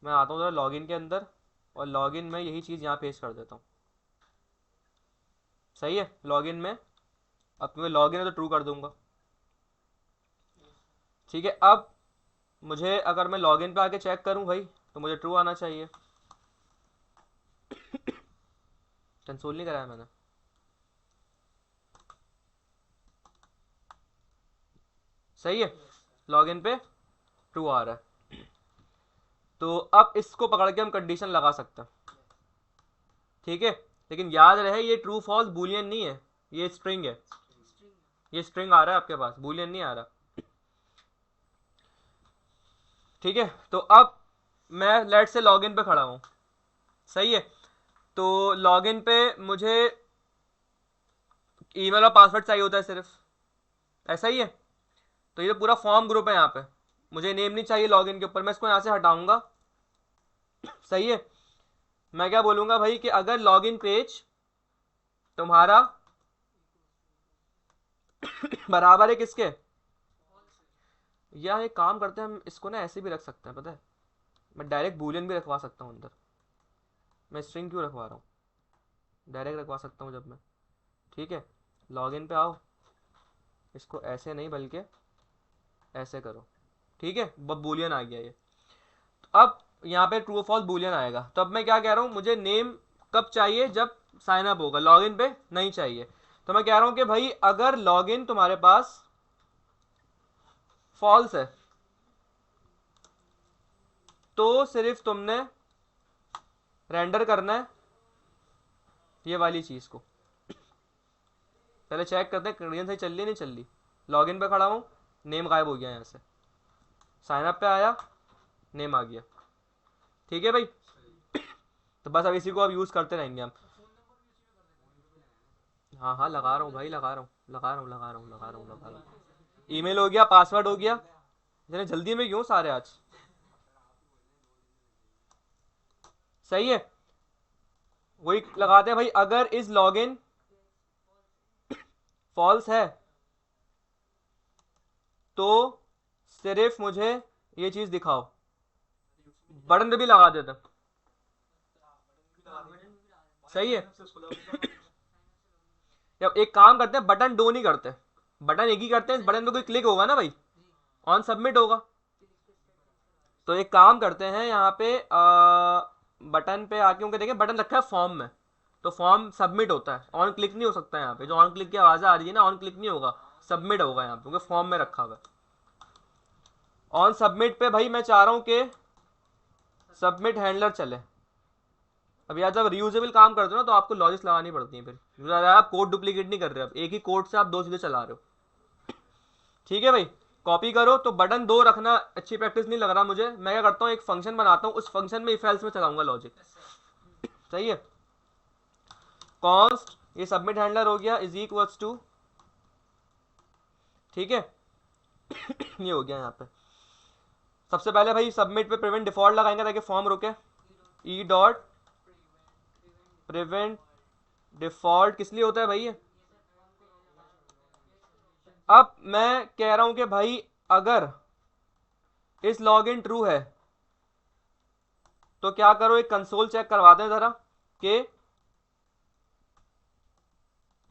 मैं आता हूँ ज़रा लॉगिन के अंदर, और लॉगिन में यही चीज़ यहाँ पेस्ट कर देता हूँ। सही है, लॉगिन में अब तुम्हें लॉगिन है तो ट्रू कर दूंगा। ठीक है, अब मुझे अगर मैं लॉगिन पे आके चेक करूँ भाई, तो मुझे ट्रू आना चाहिए। कंसोल नहीं कराया मैंने। सही है, लॉगिन पे ट्रू आ रहा है। तो अब इसको पकड़ के हम कंडीशन लगा सकते हैं। ठीक है, लेकिन याद रहे ये ट्रू फॉल्स बूलियन नहीं है, ये स्ट्रिंग है। ये स्ट्रिंग आ रहा है आपके पास, बूलियन नहीं आ रहा। ठीक है, तो अब मैं लेट से लॉगिन पे खड़ा हूँ। सही है, तो लॉगिन पे मुझे ईमेल और पासवर्ड चाहिए होता है सिर्फ, ऐसा ही है। तो ये पूरा फॉर्म ग्रुप है यहाँ पे, मुझे नेम नहीं चाहिए लॉगिन के ऊपर, मैं इसको यहाँ से हटाऊंगा। सही है, मैं क्या बोलूंगा भाई कि अगर लॉगिन पेज तुम्हारा बराबर है किसके, या एक काम करते हैं हम इसको ना ऐसे भी रख सकते हैं, पता है मैं डायरेक्ट बूलियन भी रखवा सकता हूँ अंदर। मैं स्ट्रिंग क्यों रखवा रहा हूँ, डायरेक्ट रखवा सकता हूँ जब मैं। ठीक है, लॉगिन पे आओ, इसको ऐसे नहीं बल्कि ऐसे करो। ठीक है, अब बूलियन आ गया ये। तो अब यहाँ पे ट्रू फॉल्स बूलियन आएगा। तो अब मैं क्या कह रहा हूँ, मुझे नेम कब चाहिए, जब साइन अप होगा, लॉगिन पे नहीं चाहिए। तो मैं कह रहा हूँ कि भाई अगर लॉगिन तुम्हारे पास फॉल्स है तो सिर्फ तुमने रेंडर करना है ये वाली चीज को। पहले चेक करते हैं कंडीशन सही चल रही नहीं चल रही। लॉगिन पे खड़ा हूँ, नेम गायब हो गया यहाँ से, साइन अप पे आया, नेम आ गया। ठीक है भाई, तो बस अब इसी को अब यूज करते रहेंगे हम। हाँ हाँ लगा रहा हूँ भाई, लगा रहा हूँ लगा रहा हूँ लगा रहा हूँ लगा रहा हूँ लगा रहा हूँ। ईमेल हो गया, पासवर्ड हो गया। इतने जल्दी में क्यों सारे आज। सही है, वही लगाते हैं भाई, अगर इस लॉगिन फॉल्स है तो सिर्फ मुझे ये चीज दिखाओ। बटन पे भी लगा देते हैं। सही है, जब एक काम करते हैं बटन दो नहीं करते, बटन एक ही करते हैं। बटन पे कोई क्लिक होगा ना भाई, ऑन सबमिट होगा। तो एक काम करते हैं यहाँ पे बटन पे आके उनके देखें, बटन रखा है फॉर्म में, तो फॉर्म सबमिट होता है, ऑन क्लिक नहीं हो सकता। यहाँ पे जो ऑन क्लिक की आवाज़ आ रही है ना, ऑन क्लिक नहीं होगा, सबमिट होगा यहाँ पे क्योंकि फॉर्म में रखा हुआ है। ऑन सबमिट पे भाई मैं चाह रहा हूँ कि सबमिट हैंडलर चले। अब यार जब रीयूजेबल काम करते हो ना तो आपको लॉजिक्स लगानी पड़ती है फिर, आप कोड डुप्लीकेट नहीं कर रहे, अब एक ही कोड से आप दो चीज़ें चला रहे हो। ठीक है भाई, कॉपी करो। तो बटन दो रखना अच्छी प्रैक्टिस नहीं लग रहा मुझे। मैं क्या करता हूँ, एक फंक्शन बनाता हूँ, उस फंक्शन में इफ एल्स में चलाऊंगा लॉजिक। सही है, कॉन्स्ट ये सबमिट हैंडलर हो गया इज इक्वल्स टू, ठीक है ये हो गया यहाँ पे। सबसे पहले भाई सबमिट पे प्रिवेंट डिफॉल्ट लगाएंगे ताकि फॉर्म रुके। ई डॉट प्रिवेंट डिफॉल्ट किस लिए होता है भाई ये। अब मैं कह रहा हूं कि भाई अगर इस लॉगिन ट्रू है तो क्या करो, एक कंसोल चेक करवाते हैं जरा कि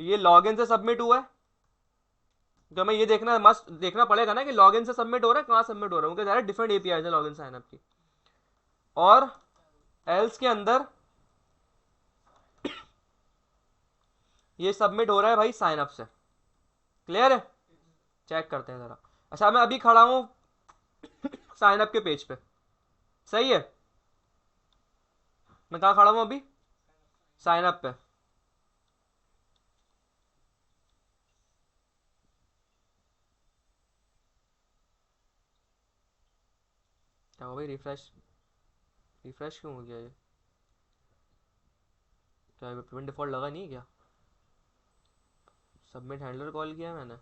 ये लॉगिन से सबमिट हुआ है। तो हमें ये देखना मस्ट देखना पड़ेगा ना कि लॉगिन से सबमिट हो रहा है, कहाँ सबमिट हो रहा है, क्योंकि डिफरेंट एपीआई है लॉगिन साइन अप की। और एल्स के अंदर ये सबमिट हो रहा है भाई साइन अप से। क्लियर है, चेक करते हैं जरा। अच्छा मैं अभी खड़ा हूं साइन अप के पेज पे। सही है, मैं कहाँ खड़ा हूं अभी, साइन अप पे। क्या हो भाई, रिफ्रेश रिफ्रेश क्यों हो गया ये? क्या पेमेंट डिफॉल्ट लगा नहीं क्या? सबमिट हैंडलर कॉल किया है मैंने।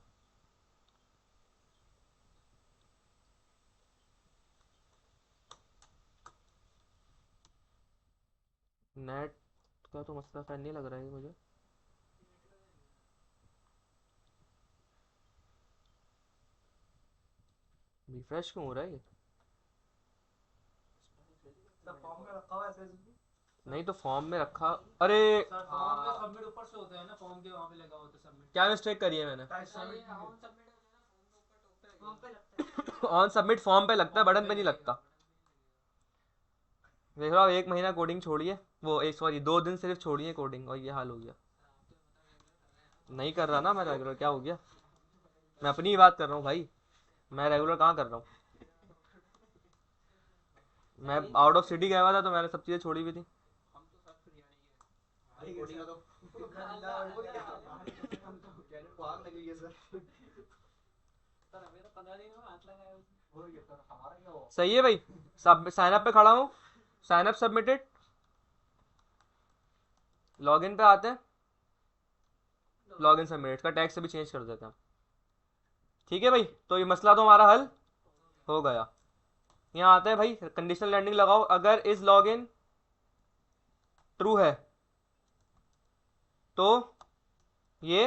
नेट का तो मसला शायद नहीं लग रहा है मुझे। रिफ्रेश क्यों हो रहा है ये? सर फॉर्म में रखा हुआ है ऐसे। नहीं तो फॉर्म में रखा। अरे सर फॉर्म में सबमिट ऊपर से होता है ना, फॉर्म के वहाँ पे लगा होता है सबमिट। क्या मिस्टेक करी है मैंने? सर ये ऑन सबमिट है ना, फॉर्म के ऊपर टोकता है। ऑन सबमिट फॉर्म पे लगता है, बटन पे नहीं लगता। देख रहा हूँ, 1 महीना कोडिंग छोड़िए, वो एक सॉरी 2 दिन सिर्फ छोड़िए कोडिंग और ये हाल हो गया। नहीं कर रहा ना मैं रेगुलर, क्या हो गया? मैं अपनी ही बात कर रहा हूँ भाई, मैं रेगुलर कहाँ कर रहा हूँ? मैं आउट ऑफ सिटी गया हुआ था तो मैंने सब चीज़ें छोड़ी हुई थी। हम तो सब फ्री कोडिंग का तो आग लगी है सर। सर हमें तो पता नहीं ना, हाथ लगाया उसने। और ये सर हमारा क्या हुआ? सही है भाई, सब साइन अप पे खड़ा हूँ, साइन अप सबमिटेड। लॉगिन पे आते हैं, लॉगिन सबमिटेड का टैग से भी चेंज कर देते हैं। ठीक है भाई, तो ये मसला तो हमारा हल हो गया। यहाँ आते हैं भाई, कंडीशनल लैंडिंग लगाओ, अगर इज लॉगिन ट्रू है तो ये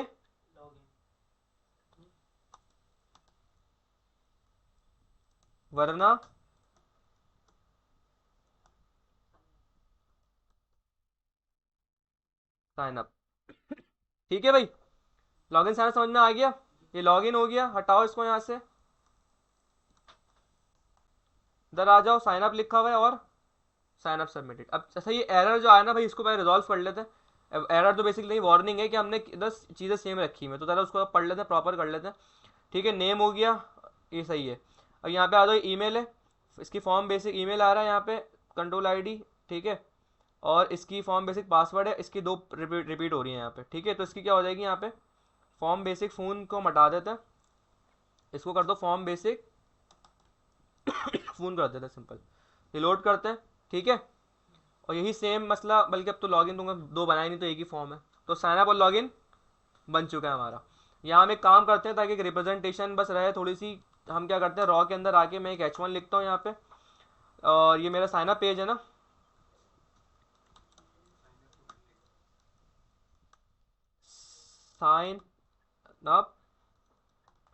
वरना साइन अप। ठीक है भाई, लॉगिन साइन समझ में आ गया। ये लॉगिन हो गया, हटाओ इसको यहाँ से, इधर आ जाओ, साइन अप लिखा हुआ है और साइन अप सबमिटेड। अब अच्छा, ये एरर जो आया ना भाई, इसको पहले रिजॉल्व कर लेते हैं। एरर तो बेसिकली वार्निंग है कि हमने 10 चीज़ें सेम रखी हुई, तो चलो उसको पढ़ लेते हैं, प्रॉपर कर लेते हैं। ठीक है, नेम हो गया, ये सही है। अब यहाँ पे आ जाओ, ईमेल है, इसकी फॉर्म बेसिक ईमेल आ रहा है यहाँ पे, कंट्रोल आईडी। ठीक है, और इसकी फॉर्म बेसिक पासवर्ड है, इसकी 2 रिपीट हो रही है यहाँ पे। ठीक है, तो इसकी क्या हो जाएगी यहाँ पे, फॉर्म बेसिक फ़ोन को हटा देते हैं, इसको कर दो फॉर्म बेसिक फ़ोन कर देते हैं, सिंपल रिलोड करते हैं। ठीक है, और यही सेम मसला, बल्कि अब तो लॉगिन दूंगा, 2 बनाए नहीं तो एक ही फॉर्म है, तो साइन अप और लॉगिन बन चुका है हमारा। यहाँ हम एक काम करते हैं ताकि एक रिप्रेजेंटेशन बस रहे थोड़ी सी, हम क्या करते हैं, रॉ के अंदर आके मैं एक H1 लिखता हूँ यहाँ पे, और ये मेरा साइन अप पेज है ना, साइन अप,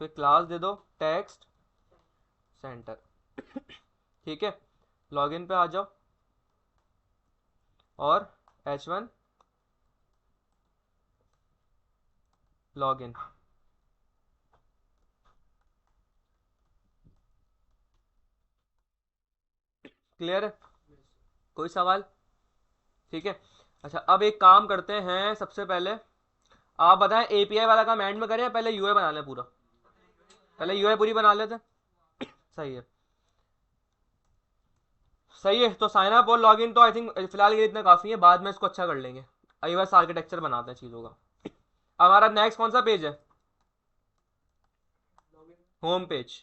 फिर क्लास दे दो टेक्स्ट सेंटर। ठीक है, लॉगिन पे आ जाओ और H1 लॉगिन। क्लियर है? कोई सवाल? ठीक है, अच्छा अब एक काम करते हैं, सबसे पहले आप बताएं एपीआई वाला काम एंड में करें या पहले यूआई बना लें पूरा? पहले यूआई पूरी बना लेते हैं। सही है, सही है। तो साइन अप और लॉगिन तो आई थिंक फिलहाल ये इतना काफ़ी है, बाद में इसको अच्छा कर लेंगे। अभी बस आर्किटेक्चर बनाते हैं चीज़ों का। हमारा नेक्स्ट कौन सा पेज है? Home page.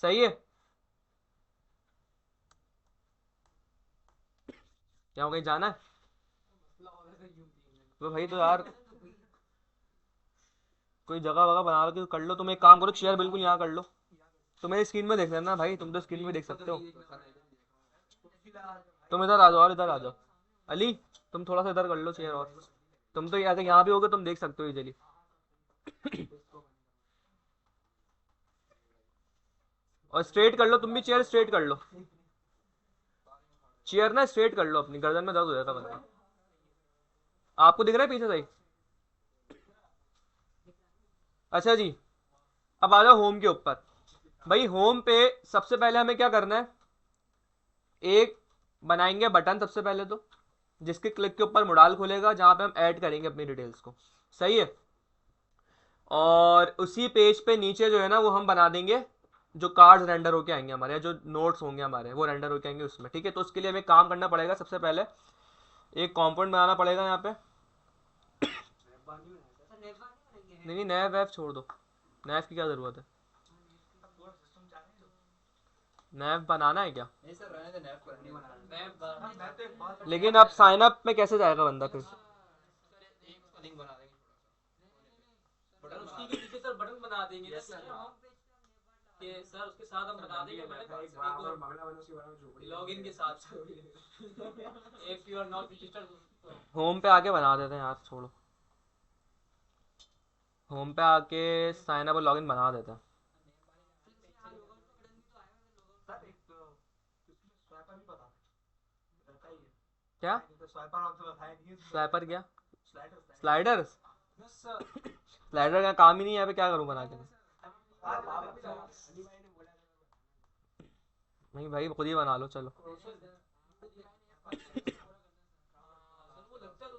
सही है, क्या हो कहीं जाना है? तो भाई तो यार कोई जगह वगह बना लो, कर लो। तुम एक काम करो, चेयर बिल्कुल यहाँ कर लो। तुम मेरी स्क्रीन में देख लेना भाई, तुम तो स्क्रीन में देख सकते हो। तुम इधर आ जाओ, और इधर आ जाओ अली, तुम थोड़ा सा इधर कर लो चेयर, और तुम तो अगर यहाँ भी होगे तुम देख सकते हो इजीली। और स्ट्रेट कर लो, तुम भी चेयर स्ट्रेट कर लो, चेयर ना स्ट्रेट कर लो, अपनी गर्दन में दर्द हो जाता बंदा। आपको दिख रहा है पीछे सही? अच्छा जी, अब आ जाओ होम के ऊपर। भाई होम पे सबसे पहले हमें क्या करना है, एक बनाएंगे बटन सबसे पहले तो, जिसके क्लिक के ऊपर मोडाल खुलेगा, जहां पे हम ऐड करेंगे अपनी डिटेल्स को। सही है, और उसी पेज पे नीचे जो है ना, वो हम बना देंगे जो कार्ड्स रेंडर होके आएंगे हमारे, या जो नोट्स होंगे हमारे वो रेंडर होके आएंगे उसमें। ठीक है, तो उसके लिए हमें काम करना पड़ेगा, सबसे पहले एक कंपोनेंट बनाना पड़ेगा यहाँ पे। नहीं नहीं, नया वेब छोड़ दो, नैव की क्या ज़रूरत है? नैव बनाना है क्या? नहीं सर, रहने दे, नैप पर नहीं बना नैप हाँ, मैं तो एक बात लेकिन अब साइन अप में कैसे जाएगा बंदा फिर? एक उसका लिंक बना देंगे छोटा सा, सर बटन उसी बना के देंगे। नीचे सर बटन बना देंगे ना यस सर। कि सर उसके साथ हम बना देंगे एक बटन बराबर बगला वाले उसके बारे में झोपड़ी लॉगिन के साथ if you are not registered. Home पे आके बना देते हैं यार, छोड़ो। होम पे आके साइन अप और लॉगिन बना देते हैं। सर एक तो उसमें स्वैपर भी पता रहता ही है। क्या? तो स्वैपर आपसे बताया नहीं है। स्वैपर क्या? Slider sliders? Yes sir. Slider का काम ही नहीं है, यहाँ पे क्या करूँ बना के मैं? अली भाई ने बोला नहीं भाई, खुद ही बना लो चलो।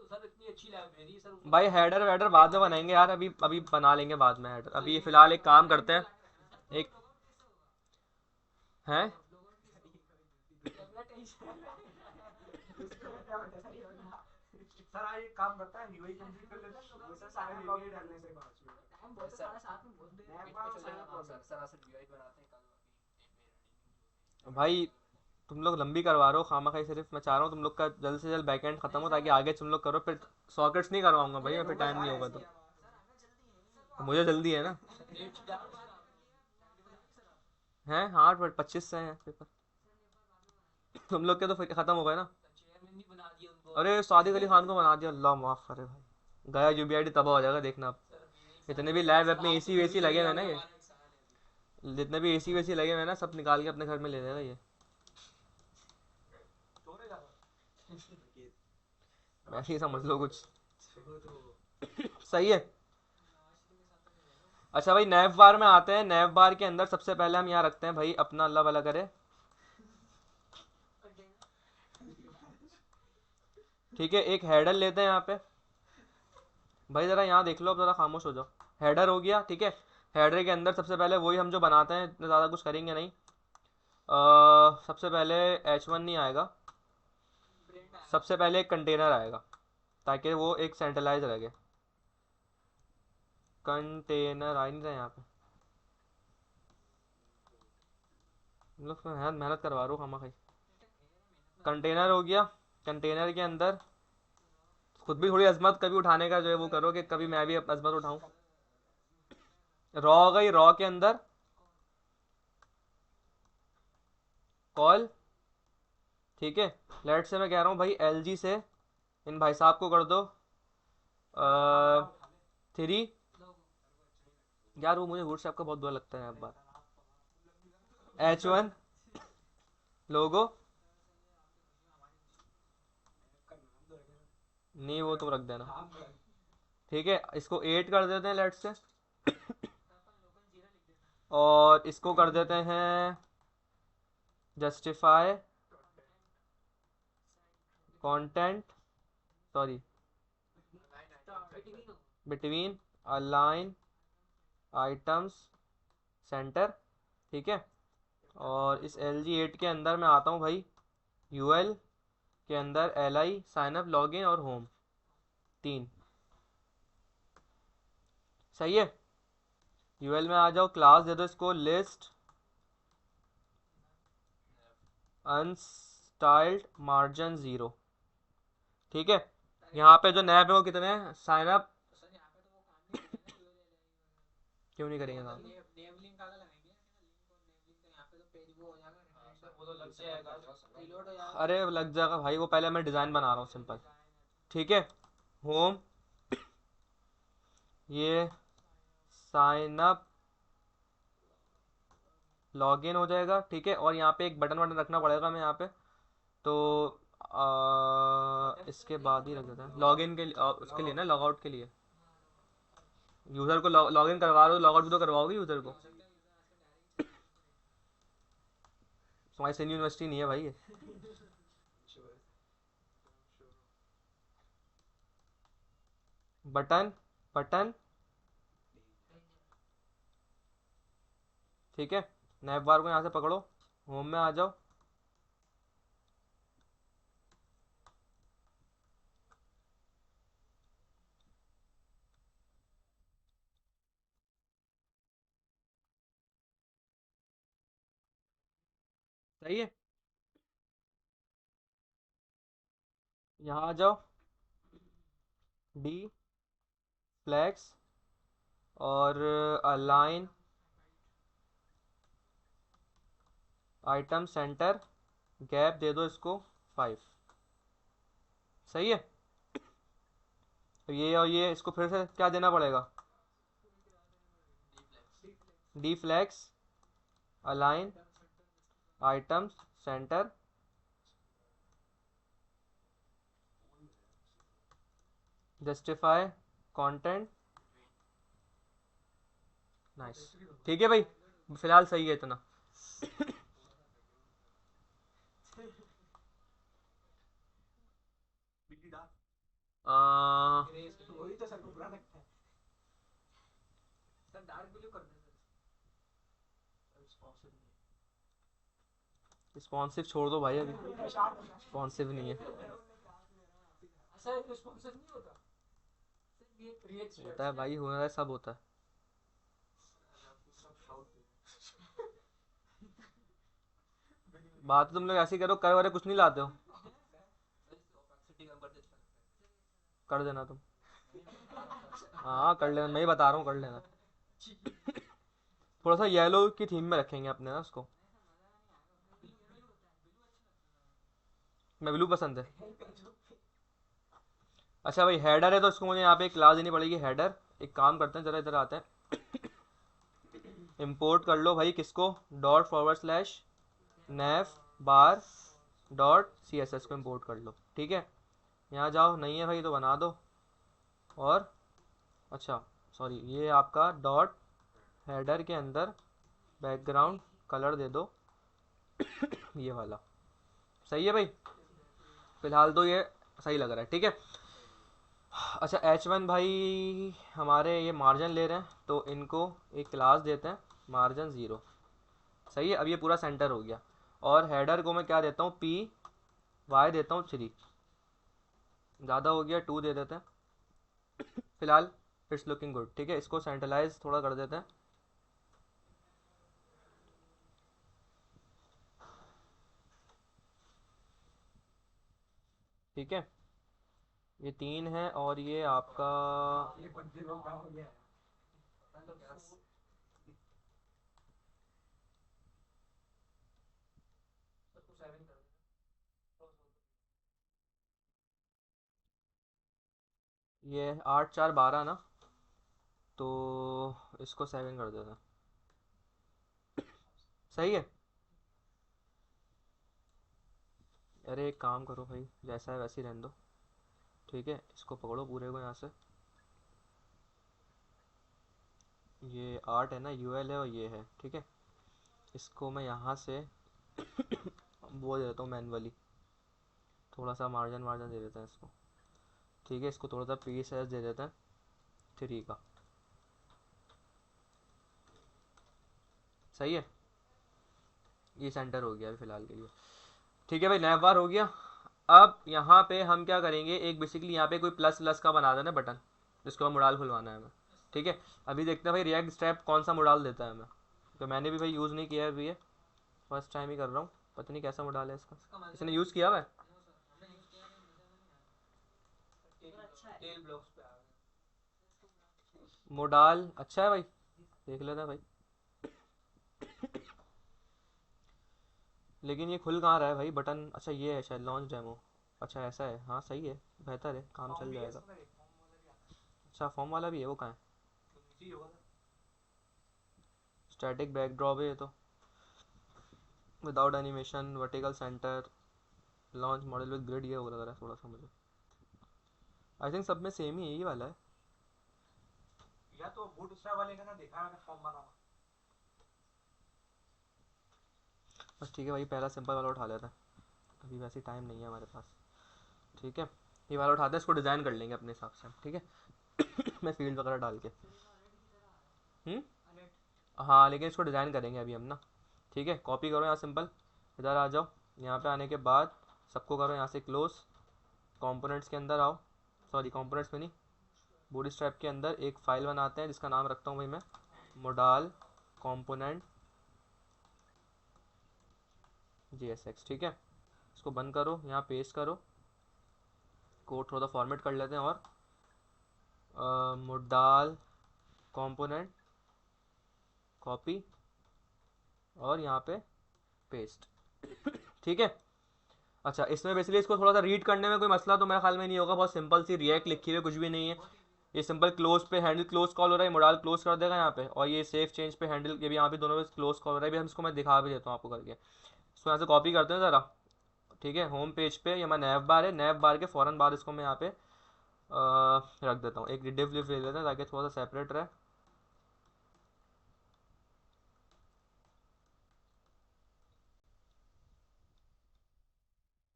सर इतनी अच्छी लाइब्रेरी सर भाई हेडर वेडर बाद में बनाएंगे यार, अभी अभी बना लेंगे बाद में हेडर। अभी फिलहाल एक काम करते हैं। एक हैं सर आज एक काम करता है, यूआई कंप्लीट कर लेते हैं, ये सर सारे लॉगिन करने से 5 मिनट हम बहुत सारे साथ में बोल दे नैप वाला सारा प्रोसेस सर असल यूआई बनाते हैं कल भाई, तुम लोग लंबी करवा रहे हो खामा खाई। सिर्फ मैं चाह रहा हूँ तुम लोग का जल्द से जल्द बैकएंड खत्म हो, ताकि आगे तुम लोग करो। फिर सॉकेट्स नहीं करवाऊंगा भाई मैं, फिर टाइम नहीं होगा तो मुझे जल्दी है ना। हैं? हाँ, 25 से हैं पेपर। तुम लोग के तो फिर खत्म हो गए ना। चेयरमैन भी बना दिया उनको। अरे सादिक अली खान को बना दिया, अल्लाह माफ करे भाई। गया यूबीआईडी तबाह हो जाएगा, देखना आप। इतने भी लैब वेब में एसी वेसी लगे हुए हैं ना, ये जितने भी एसी वेसी लगे हुए हैं ना, सब निकाल के अपने घर में ले जाएगा ये। वैसे ही समझ लो कुछ। सही है। अच्छा भाई, नैव बार में आते हैं। नैव बार के अंदर सबसे पहले हम यहाँ रखते हैं भाई अपना, अल्लाह भला करे, ठीक है, एक हेडर लेते हैं यहाँ पे। भाई ज़रा यहाँ देख लो, अब ज़रा खामोश हो जाओ। हेडर हो गया, ठीक है। हेडर के अंदर सबसे पहले वही हम जो बनाते हैं, इतना ज़्यादा कुछ करेंगे नहीं। सबसे पहले H1 नहीं आएगा, सबसे पहले एक कंटेनर आएगा, ताकि वो एक सेंट्रलाइज रहे। कंटेनर आ नहीं रहा यहाँ पे। हम लोग मेहनत मेहनत करवा रहा हूँ खामा खाई। कंटेनर हो गया। कंटेनर के अंदर खुद भी थोड़ी अजमत कभी उठाने का जो है वो करो, कि कभी मैं भी अजमत उठाऊं। रॉ हो गई। रॉ के अंदर कॉल, ठीक है। लेट से मैं कह रहा हूँ भाई LG से इन भाई साहब को कर दो 3। यार वो मुझे व्हाट्सएप का बहुत बुरा लगता है, अब बात H1 लोगो नहीं, वो तुम रख देना, ठीक है। इसको 8 कर देते हैं लेट से, और इसको कर देते हैं justify content, sorry, between align items centre, ठीक है। और इस LG8 के अंदर मैं आता हूँ भाई UL के अंदर LI साइनअप लॉगिन और होम 3। सही है। UL में आ जाओ, क्लास दे दो इसको लिस्ट अनस्टाइल्ड मार्जिन 0, ठीक है। यहाँ पे जो नैब है वो कितने हैं? साइनअप क्यों नहीं करेंगे साहब? नेम लिंक आगे लगाएंगे, लिंक और नेम लिंक, यहाँ पे तो पेज वो हो जाएगा, सर वो तो लग जाएगा। रिलोड हो जाएगा। अरे लग जाएगा भाई, वो पहले मैं डिज़ाइन बना रहा हूँ सिंपल, ठीक है। होम, ये साइनअप लॉगिन हो जाएगा, ठीक है। और यहाँ पे एक बटन बटन रखना पड़ेगा मैं यहाँ पे, तो इसके बाद ही रख देता है लॉगिन के लिए, उसके लिए ना, लॉगआउट के लिए। यूज़र को लॉगिन करवा रहे हो, लॉगआउट भी तो करवाओगे यूज़र को। तुम्हारी सैन्य यूनिवर्सिटी नहीं है भाई ये। बटन बटन, ठीक है। नैप बार को यहाँ से पकड़ो, होम में आ जाओ, सही है। यहाँ आ जाओ, डी फ्लेक्स और अलाइन आइटम सेंटर, गैप दे दो इसको 5। सही है। तो ये और ये इसको फिर से क्या देना पड़ेगा, D flex align item centre justify content. Nice, ठीक है भाई, फिलहाल सही है इतना। बिल्ली डाल। आ, वही तो सर को बुरा लगता है। सर डार्क ब्लू कर दे सर। रिस्पॉन्सिव नहीं रिस्पॉन्सिव छोड़ दो भाई, अभी है। शार्प है। रिस्पॉन्सिव नहीं है। सर रिस्पॉन्सिव नहीं होता सर, ये रिएक्ट होता है भाई, होना है, सब होता है। सब शाउट बात तो तुम लोग ऐसी करो, कर वाले कुछ नहीं लाते हो, ऑपेसिटी कम कर देता कर देना तुम। हाँ कर लेना, मैं ही बता रहा हूँ, कर लेना। थोड़ा सा येलो की थीम में रखेंगे अपने ना उसको। मैं ब्लू पसंद है। अच्छा भाई, हेडर है तो इसको मुझे यहाँ पे एक क्लास देनी पड़ेगी, हेडर। एक काम करते हैं, जरा इधर आते हैं, इंपोर्ट कर लो भाई किसको, dot forward slash nav bar dot C S S को इंपोर्ट कर लो, ठीक है। यहाँ जाओ, नहीं है भाई तो बना दो। और अच्छा सॉरी, ये आपका डॉट हेडर के अंदर बैकग्राउंड कलर दे दो ये वाला। सही है भाई, फिलहाल तो ये सही लग रहा है, ठीक है। अच्छा H1 भाई हमारे ये मार्जिन ले रहे हैं, तो इनको एक क्लास देते हैं मार्जिन 0। सही है, अब ये पूरा सेंटर हो गया। और हेडर को मैं क्या देता हूँ, पी वाई देता हूँ 3, ज़्यादा हो गया 2 दे देते हैं। फिलहाल इट्स लुकिंग गुड, ठीक है। इसको सेंट्रलाइज थोड़ा कर देते हैं, ठीक है। ये 3 है और ये आपका ये बंदे लोग हो गया है। है तो क्या उसको 7 कर दे। ये 8 4 12 ना, तो इसको 7 कर देते हैं। सही है। अरे एक काम करो भाई, जैसा है वैसे ही रहने दो, ठीक है। इसको पकड़ो पूरे को यहाँ से, ये 8 है ना, यूएल है और ये है, ठीक है। इसको मैं यहाँ से वो दे देता हूँ मैनुअली, थोड़ा सा मार्जिन मार्जिन दे देते हैं इसको, ठीक है। इसको थोड़ा सा पी एस दे देते हैं 3 का। सही है, ये सेंटर हो गया अभी फिलहाल के लिए, ठीक है भाई। नैव बार हो गया। अब यहाँ पे हम क्या करेंगे, एक बेसिकली यहाँ पे कोई प्लस प्लस का बना देना बटन, जिसको हम मोडाल खुलवाना है हमें, ठीक है। अभी देखते हैं भाई रिएक्ट स्टेप कौन सा मोडाल देता है हमें, तो मैंने भी भाई यूज़ नहीं किया है अभी, ये फर्स्ट टाइम ही कर रहा हूँ, पता नहीं कैसा मोडाल है इसका। इसका मतलब इसने यूज़ किया हुआ है नो सर, हमने यूज किया नहीं, मजा नहीं आया। अच्छा है, टेल ब्लॉक्स पे आ गए। मोडाल, अच्छा है भाई, देख लेते हैं भाई। लेकिन ये खुल कहाँ रहा है भाई बटन, अच्छा ये है शायद लॉन्च डेमो, अच्छा ऐसा है, हाँ सही है, बेहतर है, काम फॉर्म चल भी है जाएगा। इसमें, एक फॉर्म वाला भी आता है। अच्छा फॉर्म वाला भी है, वो कहाँ है, तो नीचे ही होगा ना। स्टैटिक बैकड्रॉप है ये तो, without animation vertical centre launch model with grid, ये हो लग रहा है थोड़ा सा मुझे। आई थिंक सब में सेम ही यही वाला है। या तो बूट स्ट्रैप वाले का ना देखा है मैंने फॉर्म बना हुआ। बस ठीक है भाई, पहला सिंपल वाला उठा लेता है, अभी वैसे टाइम नहीं है हमारे पास, ठीक है। ये वाला उठाते हैं, इसको डिज़ाइन कर लेंगे अपने हिसाब से, ठीक है। मैं फील्ड वगैरह डाल के, हम्म, हाँ लेकिन इसको डिज़ाइन करेंगे अभी हम ना, ठीक है। कॉपी करो यहाँ सिंपल, इधर आ जाओ, यहाँ पे आने के बाद सबको करो यहाँ से क्लोज, कंपोनेंट्स के अंदर आओ, सॉरी कंपोनेंट्स में नहीं, बूट स्ट्रैप के अंदर एक फ़ाइल बनाते हैं जिसका नाम रखता हूँ भाई मैं मोडाल कंपोनेंट GSX, ठीक है। इसको बंद करो, यहाँ पेस्ट करो, कोड थोड़ा फॉर्मेट कर लेते हैं, और मोडाल कंपोनेंट कॉपी और यहाँ पे पेस्ट, ठीक है। अच्छा, इसमें बेसिकली इसको थोड़ा सा रीड करने में कोई मसला तो मेरे ख्याल में नहीं होगा, बहुत सिंपल सी रिएक्ट लिखी हुई है, कुछ भी नहीं है। ये सिंपल क्लोज पे हैंडल क्लोज कॉल हो रहा है, मोडाल क्लोज कर देगा यहाँ पे, और ये सेफ चेंज पे हैंडल, ये भी यहाँ पे दोनों पे क्लोज कॉल हो रहा है। भी हम इसको मैं दिखा भी देता हूँ आपको करके। इसको यहाँ से कॉपी करते हैं ज़रा, ठीक है। होम पेज पे ये हमारा नैव बार है, नैव बार के फ़ौरन बाद इसको मैं यहाँ पे रख देता हूँ। एक डिव लिव ले लेते हैं ताकि थोड़ा सा सेपरेट रहे,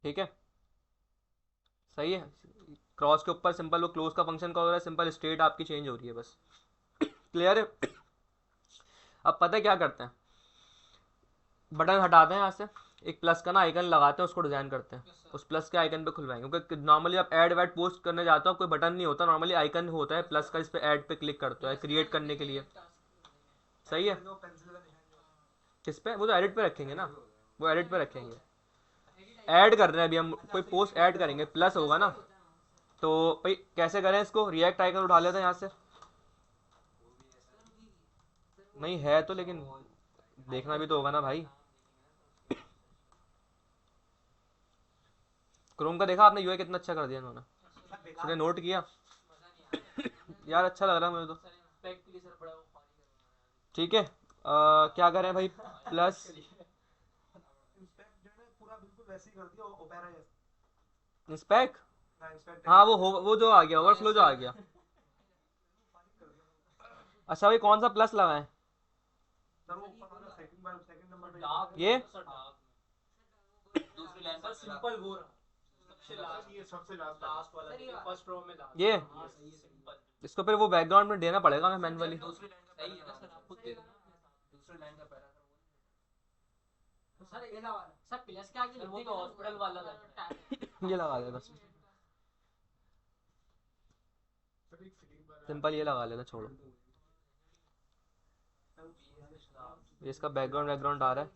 ठीक है। सही है। क्रॉस के ऊपर सिंपल वो क्लोज का फंक्शन कॉल हो रहा है, सिंपल स्टेट आपकी चेंज हो रही है, बस क्लियर है। अब पता है क्या करते हैं, बटन हटाते हैं यहाँ से, एक प्लस का ना आइकन लगाते हैं, उसको डिजाइन करते हैं, उस प्लस के आइकन पे खुलवाएंगे। क्योंकि नॉर्मली आप ऐड वैड पोस्ट करने जाते हो, कोई बटन नहीं होता, नॉर्मली आइकन होता है प्लस का, इस पे ऐड पे क्लिक करते हो क्रिएट करने के लिए। सही है। किस पे? वो तो एडिट पे रखेंगे ना, वो एडिट पे रखेंगे। ऐड कर रहे हैं अभी हम, कोई पोस्ट ऐड करेंगे, प्लस होगा ना, तो भाई कैसे करें इसको, रिएक्ट आइकन उठा लेते हैं यहाँ से। नहीं है तो, लेकिन देखना भी तो होगा ना भाई। क्रोम का देखा आपने, यूआई कितना अच्छा कर दिया इन्होंने, उसने नोट किया। यार अच्छा लग रहा है मुझे तो, ठीक है। क्या करें भाई, प्लस पूरा बिल्कुल वैसे ही कर दिया ओपेरा जैसा। इंस्पेक्ट, हाँ वो जो आ गया, ओवरफ्लो जो आ गया। अच्छा भाई कौन सा प्लस लगाएं? सर वो ऊपर वाला सेकंड नंबर पे ये दूसरी लाइन पर सिंपल वो रहा, सबसे लास्ट वाला फर्स्ट रो में लास्ट। ये हाँ सही है, सिंपल। इसको फिर वो बैकग्राउंड में देना पड़ेगा मैं मैनुअली। दूसरी लाइन का सही है ना सर, आप खुद दे देना दूसरी लाइन का पहला सर। ये वाला सर प्लस के आगे वो तो हॉस्पिटल वाला लग रहा है। ये लगा दे बस, सिंपल ये लगा लेना, छोड़ो। ये इसका बैकग्राउंड आ रहा है,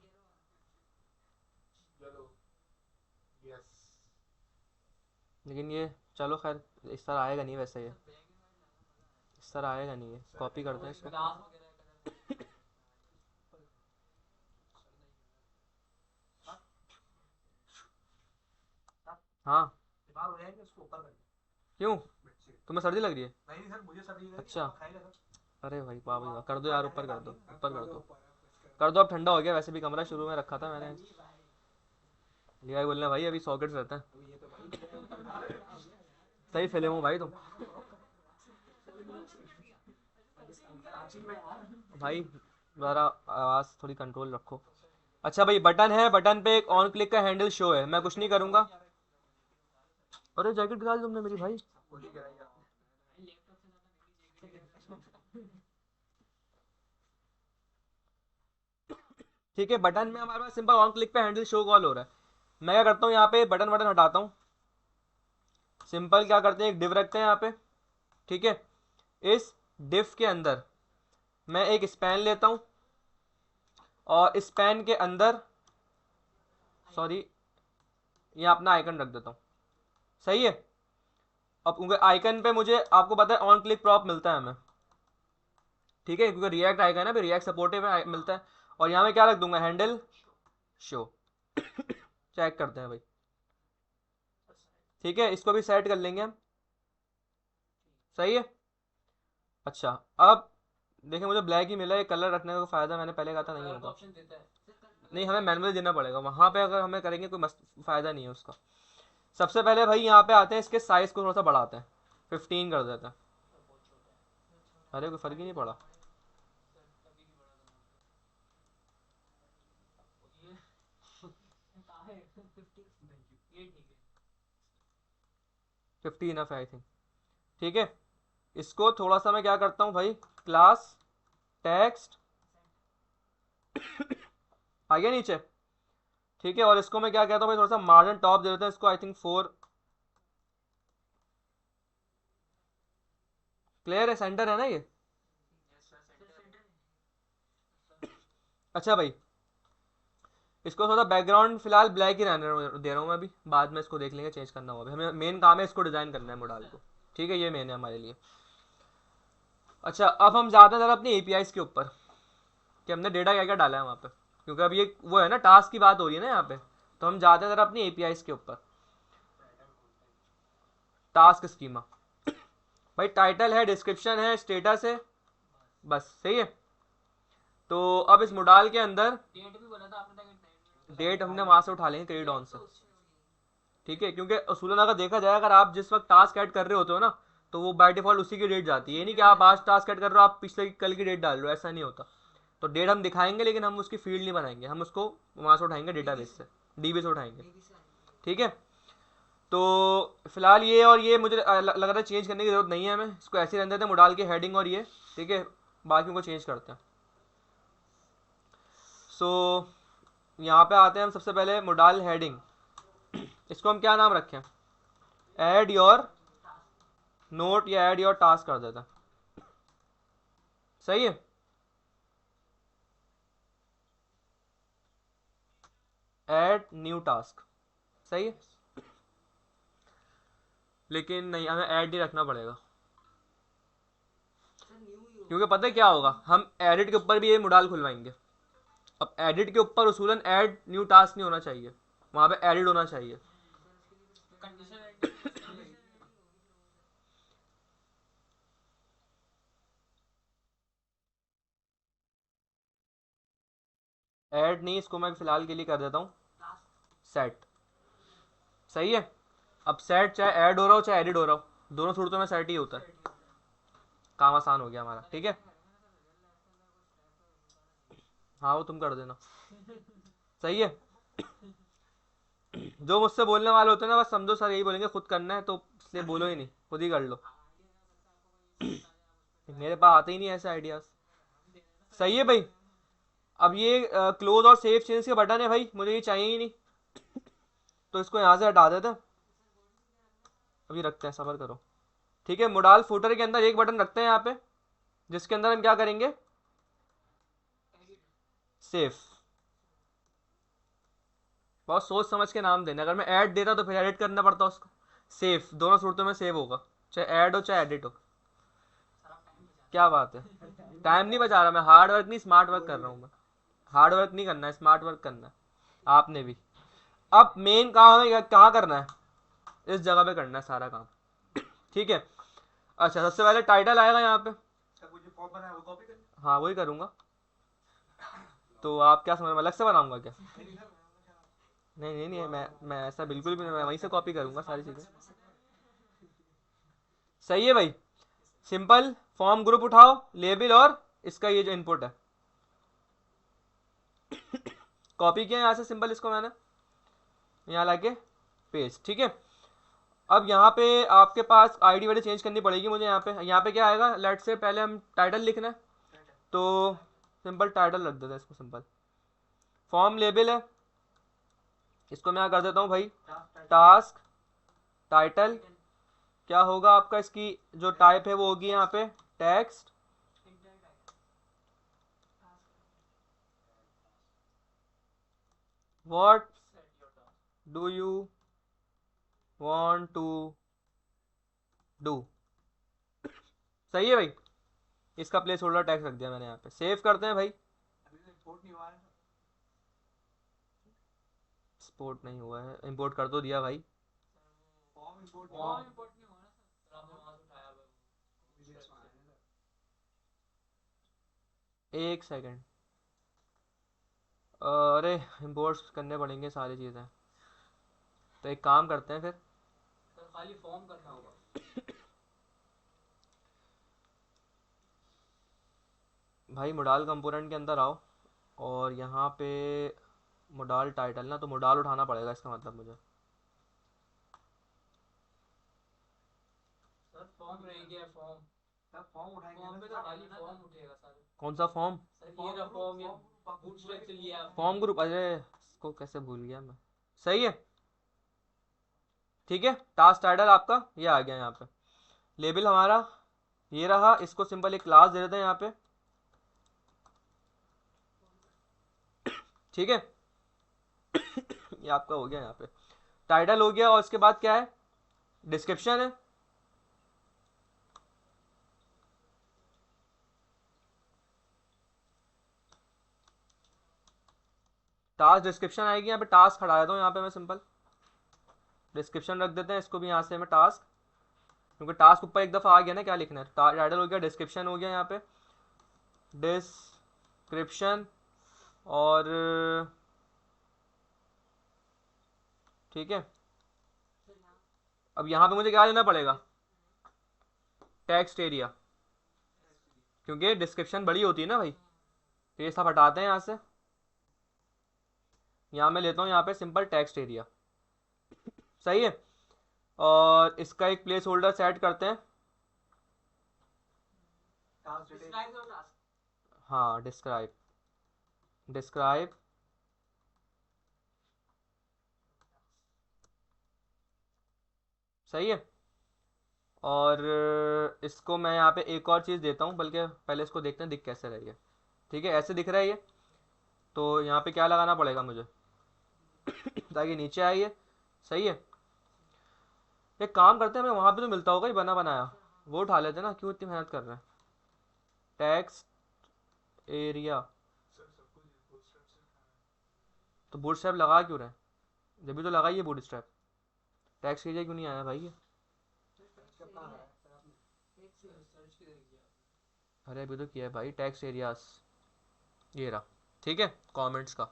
लेकिन ये चलो खैर इस तरह आएगा नहीं, वैसे ये इस तरह आएगा नहीं, ये कॉपी करते हैं इसको। हाँ बीमार हो जाएंगे, उसको ऊपर कर। क्यों, तुम्हें सर्दी लग रही है? नहीं सर, मुझे सर्दी लगी। अच्छा। खाई लगा। अरे भाई वाह भाई वाह, कर दो यार, ऊपर कर दो, ऊपर कर दो, कर दो। अब ठंडा हो गया, वैसे भी कमरा शुरू में रखा था मैंने। लिया बोलना भाई, अभी सॉकेट्स रहते हैं। सही फिल्म हो भाई तुम भाई, ज़रा आवाज़ थोड़ी कंट्रोल रखो। अच्छा भाई बटन है, बटन पे एक ऑन क्लिक का हैंडल शो है, मैं कुछ नहीं करूंगा। अरे जैकेट गिरा दी तुमने मेरी भाई। ठीक है, बटन में हमारे पास सिंपल ऑन क्लिक पे हैंडल शो कॉल हो रहा है। मैं क्या करता हूँ, यहाँ पे बटन बटन हटाता हूँ, सिंपल क्या करते हैं, एक डिव रखते हैं यहाँ पे, ठीक है। इस डिव के अंदर मैं एक स्पैन लेता हूँ, और स्पैन के अंदर सॉरी यहाँ अपना आइकन रख देता हूँ, सही है। अब उनके आइकन पे मुझे, आपको पता है ऑन क्लिक प्रॉप मिलता है हमें, ठीक है, क्योंकि रिएक्ट आइकन है, फिर रिएक्ट सपोर्टिव मिलता है। और यहाँ मैं क्या रख दूंगा, हैंडल शो। चेक करते हैं भाई, ठीक है, इसको भी सेट कर लेंगे हम, सही है। अच्छा अब देखिए, मुझे ब्लैक ही मिला है, कलर रखने का फ़ायदा मैंने पहले कहा था नहीं होता। ऑप्शन देता है नहीं, हमें मैनुअल देना पड़ेगा वहाँ पे, अगर हमें करेंगे कोई मस्त फ़ायदा नहीं है उसका। सबसे पहले भाई यहाँ पे आते हैं, इसके साइज़ को थोड़ा सा बढ़ाते हैं, 15 कर देते हैं। अरे कोई फ़र्क ही नहीं पड़ा, ये ठीक है। 50 इनफ है आई थिंक, ठीक है। इसको थोड़ा सा मैं क्या करता हूँ भाई, क्लास टेक्स्ट आ गया नीचे, ठीक है। और इसको मैं क्या कहता हूँ भाई, थोड़ा सा मार्जिन टॉप दे देते हैं इसको, आई थिंक 4। क्लियर है, सेंटर है ना ये। अच्छा भाई इसको थोड़ा बैकग्राउंड फिलहाल ब्लैक ही रहने दे रहा हूँ मैं अभी, बाद में इसको देख लेंगे, चेंज करना होगा। हमें मेन काम है इसको डिज़ाइन करना है मॉडल को, ठीक है, ये मेन है हमारे लिए। अच्छा, अब हम ज़्यादा ज़्यादा अपनी एपीआईज के ऊपर कि हमने डेटा क्या क्या डाला है वहाँ पे, क्योंकि अब ये वो है ना, टास्क की बात हो रही है ना यहाँ पे, तो हम ज़्यादा ज़्यादा अपनी एपीआईज के ऊपर। टास्क स्कीमा भाई, टाइटल है, डिस्क्रिप्शन है, स्टेटस है, बस सही है। तो अब इस मोडाल के अंदर डेट भी बोला था आपने था कि डेट हमने वहां से उठा लेंगे क्रेडिट ऑन से, ठीक है, क्योंकि असूलन अगर देखा जाए, अगर आप जिस वक्त टास्क ऐड कर रहे होते हो ना, तो वो बाय डिफॉल्ट उसी की डेट जाती है। ये नहीं कि आप आज टास्क ऐड कर रहे हो आप पिछले कल की डेट डाल रहे हो, ऐसा नहीं होता। तो डेट हम दिखाएंगे, लेकिन हम उसकी फील्ड नहीं बनाएंगे, हम उसको वहां से उठाएंगे, डेटाबेस से, डीबी से उठाएंगे, ठीक है। तो फिलहाल ये और ये मुझे लग रहा है चेंज करने की जरूरत नहीं है हमें, इसको ऐसे रहने देते हैं, मोडाल की हेडिंग और ये, ठीक है, बाकी को चेंज करते हैं। सो यहाँ पे आते हैं हम सबसे पहले मोडाल हेडिंग, इसको हम क्या नाम रखें, ऐड योर नोट या ऐड योर टास्क कर देता, सही है। ऐड न्यू टास्क, सही है, लेकिन नहीं, हमें ऐड नहीं रखना पड़ेगा, क्योंकि पता है क्या होगा, हम एडिट के ऊपर भी ये मोडाल खुलवाएंगे। अब एडिट के ऊपर उसूलन ऐड न्यू टास्क नहीं होना चाहिए, वहां पे एडिट होना चाहिए। कंडीशन ऐड नहीं, इसको मैं फिलहाल के लिए कर देता हूँ सेट, सही है। अब सेट चाहे ऐड हो रहा हो चाहे एडिट हो रहा हो, दोनों सूरतों में सेट ही होता है, काम आसान हो गया हमारा, ठीक है। हाँ वो तुम कर देना, सही है। जो मुझसे बोलने वाले होते हैं ना, बस समझो सर यही बोलेंगे खुद करना है, तो इसलिए बोलो ही नहीं, खुद ही कर लो। मेरे पास आते ही नहीं ऐसे आइडियाज, सही है भाई। अब ये क्लोज और सेव चेंज के बटन है भाई, मुझे ये चाहिए ही नहीं, तो इसको यहाँ से हटा देते हैं, अभी रखते हैं, सबर करो, ठीक है। मोडाल फुटर के अंदर एक बटन रखते हैं यहाँ पे, जिसके अंदर हम क्या करेंगे, सेव। बहुत सोच समझ के नाम देना, अगर मैं ऐड देता तो फिर एडिट करना पड़ता उसको, सेव दोनों सूरतों में सेव होगा, चाहे ऐड हो चाहे एडिट हो। क्या बात है, टाइम नहीं बचा रहा मैं, हार्ड वर्क नहीं स्मार्ट वर्क कर रहा हूँ मैं, हार्ड वर्क नहीं करना है, स्मार्ट वर्क करना है आपने भी। अब मेन काम है कहाँ करना है, इस जगह पे करना है सारा काम, ठीक है। अच्छा, सबसे पहले टाइटल आएगा यहाँ पे, हाँ वही करूँगा। तो आप क्या समझ, मैं अलग से बनाऊंगा क्या, नहीं नहीं नहीं, मैं ऐसा बिल्कुल भी नहीं, मैं वहीं से कॉपी करूंगा सारी चीज़ें, सही है भाई। सिंपल फॉर्म ग्रुप उठाओ, लेबल और इसका ये जो इनपुट है, कॉपी किया यहाँ से सिंपल, इसको मैंने यहाँ लाके पेस्ट, ठीक है। अब यहाँ पे आपके पास आईडी वाली चेंज करनी पड़ेगी मुझे, यहाँ पे क्या आएगा, लेट से पहले हम टाइटल लिखना है, तो सिंपल टाइटल रख देते हैं इसको, सिंपल फॉर्म लेबल है, इसको मैं कर देता हूँ भाई टास्क टाइटल। क्या होगा आपका, इसकी जो टाइप है वो होगी यहाँ पे text, what do you want to do, सही है भाई। इसका प्लेस होल्डर टैक्स रख दिया मैंने यहाँ पे, सेव करते हैं भाई। एक्सपोर्ट नहीं हुआ है, इंपोर्ट कर तो दिया भाई, फॉर्म इंपोर्ट नहीं हुआ ना सर, आपने वहां से उठाया एक सेकंड, अरे इंपोर्ट करने पड़ेंगे सारी चीज़ें, तो एक काम करते हैं फिर, सर, खाली फॉर्म करना होगा। भाई मोडाल कंपोनेंट के अंदर आओ, और यहाँ पे मोडाल टाइटल ना, तो मोडाल उठाना पड़ेगा इसका मतलब मुझे, सर फॉर्म रह गया, फॉर्म फॉर्म उठाएंगे फॉर्म ना पे तो डालिए ना, फॉर्म उठेगा सर। कौन सा फॉर्म, सर ये रहा फॉर्म, ये बूटस्ट्रैप से लिया आपने। फॉर्म ग्रुप, अरे इसको कैसे भूल गया मैं, सही है, ठीक है। टास्क टाइटल आपका ये आ गया यहाँ पे, लेबल हमारा ये रहा, इसको सिंपल एक क्लास दे देते हैं यहाँ पे, ठीक है। ये आपका हो गया यहाँ पे, टाइटल हो गया, और इसके बाद क्या है, डिस्क्रिप्शन है। टास्क डिस्क्रिप्शन आएगी यहाँ पे, टास्क हटा देता हूँ यहाँ पे मैं, सिंपल डिस्क्रिप्शन रख देते हैं इसको भी यहाँ से मैं टास्क, क्योंकि टास्क ऊपर एक दफ़ा आ गया ना, क्या लिखना है, टाइटल हो गया, डिस्क्रिप्शन हो गया यहाँ पे, डिस्क्रिप्शन, और ठीक है। अब यहाँ पे मुझे क्या देना पड़ेगा, टेक्स्ट एरिया, क्योंकि डिस्क्रिप्शन बड़ी होती है ना भाई, तो ये सब हटाते हैं यहाँ से, यहाँ मैं लेता हूँ यहाँ पे सिंपल टेक्स्ट एरिया, सही है। और इसका एक प्लेस होल्डर सेट करते हैं, डिस्क्राइब और टास्क। हाँ डिस्क्राइब, डिस्क्राइब, सही है। और इसको मैं यहाँ पे एक और चीज़ देता हूँ, बल्कि पहले इसको देखते हैं दिख कैसे रही है। ठीक है, ऐसे दिख रहा है ये, तो यहाँ पे क्या लगाना पड़ेगा मुझे ताकि नीचे आइए, सही है। एक काम करते हैं, हमें वहाँ पे तो मिलता होगा ही बना बनाया, वो उठा लेते हैं ना, क्यों इतनी मेहनत कर रहे हैं। टेक्स्ट एरिया, तो बूटस्ट्रैप लगा क्यों रहे हैं, जब भी तो लगाइए बूटस्ट्रैप, टेक्स्ट एरिया क्यों नहीं आया भाई ये, सर्च किधर किया? अरे अभी तो किया है भाई, टेक्स्ट एरियाज, ये रहा, ठीक है, कमेंट्स का।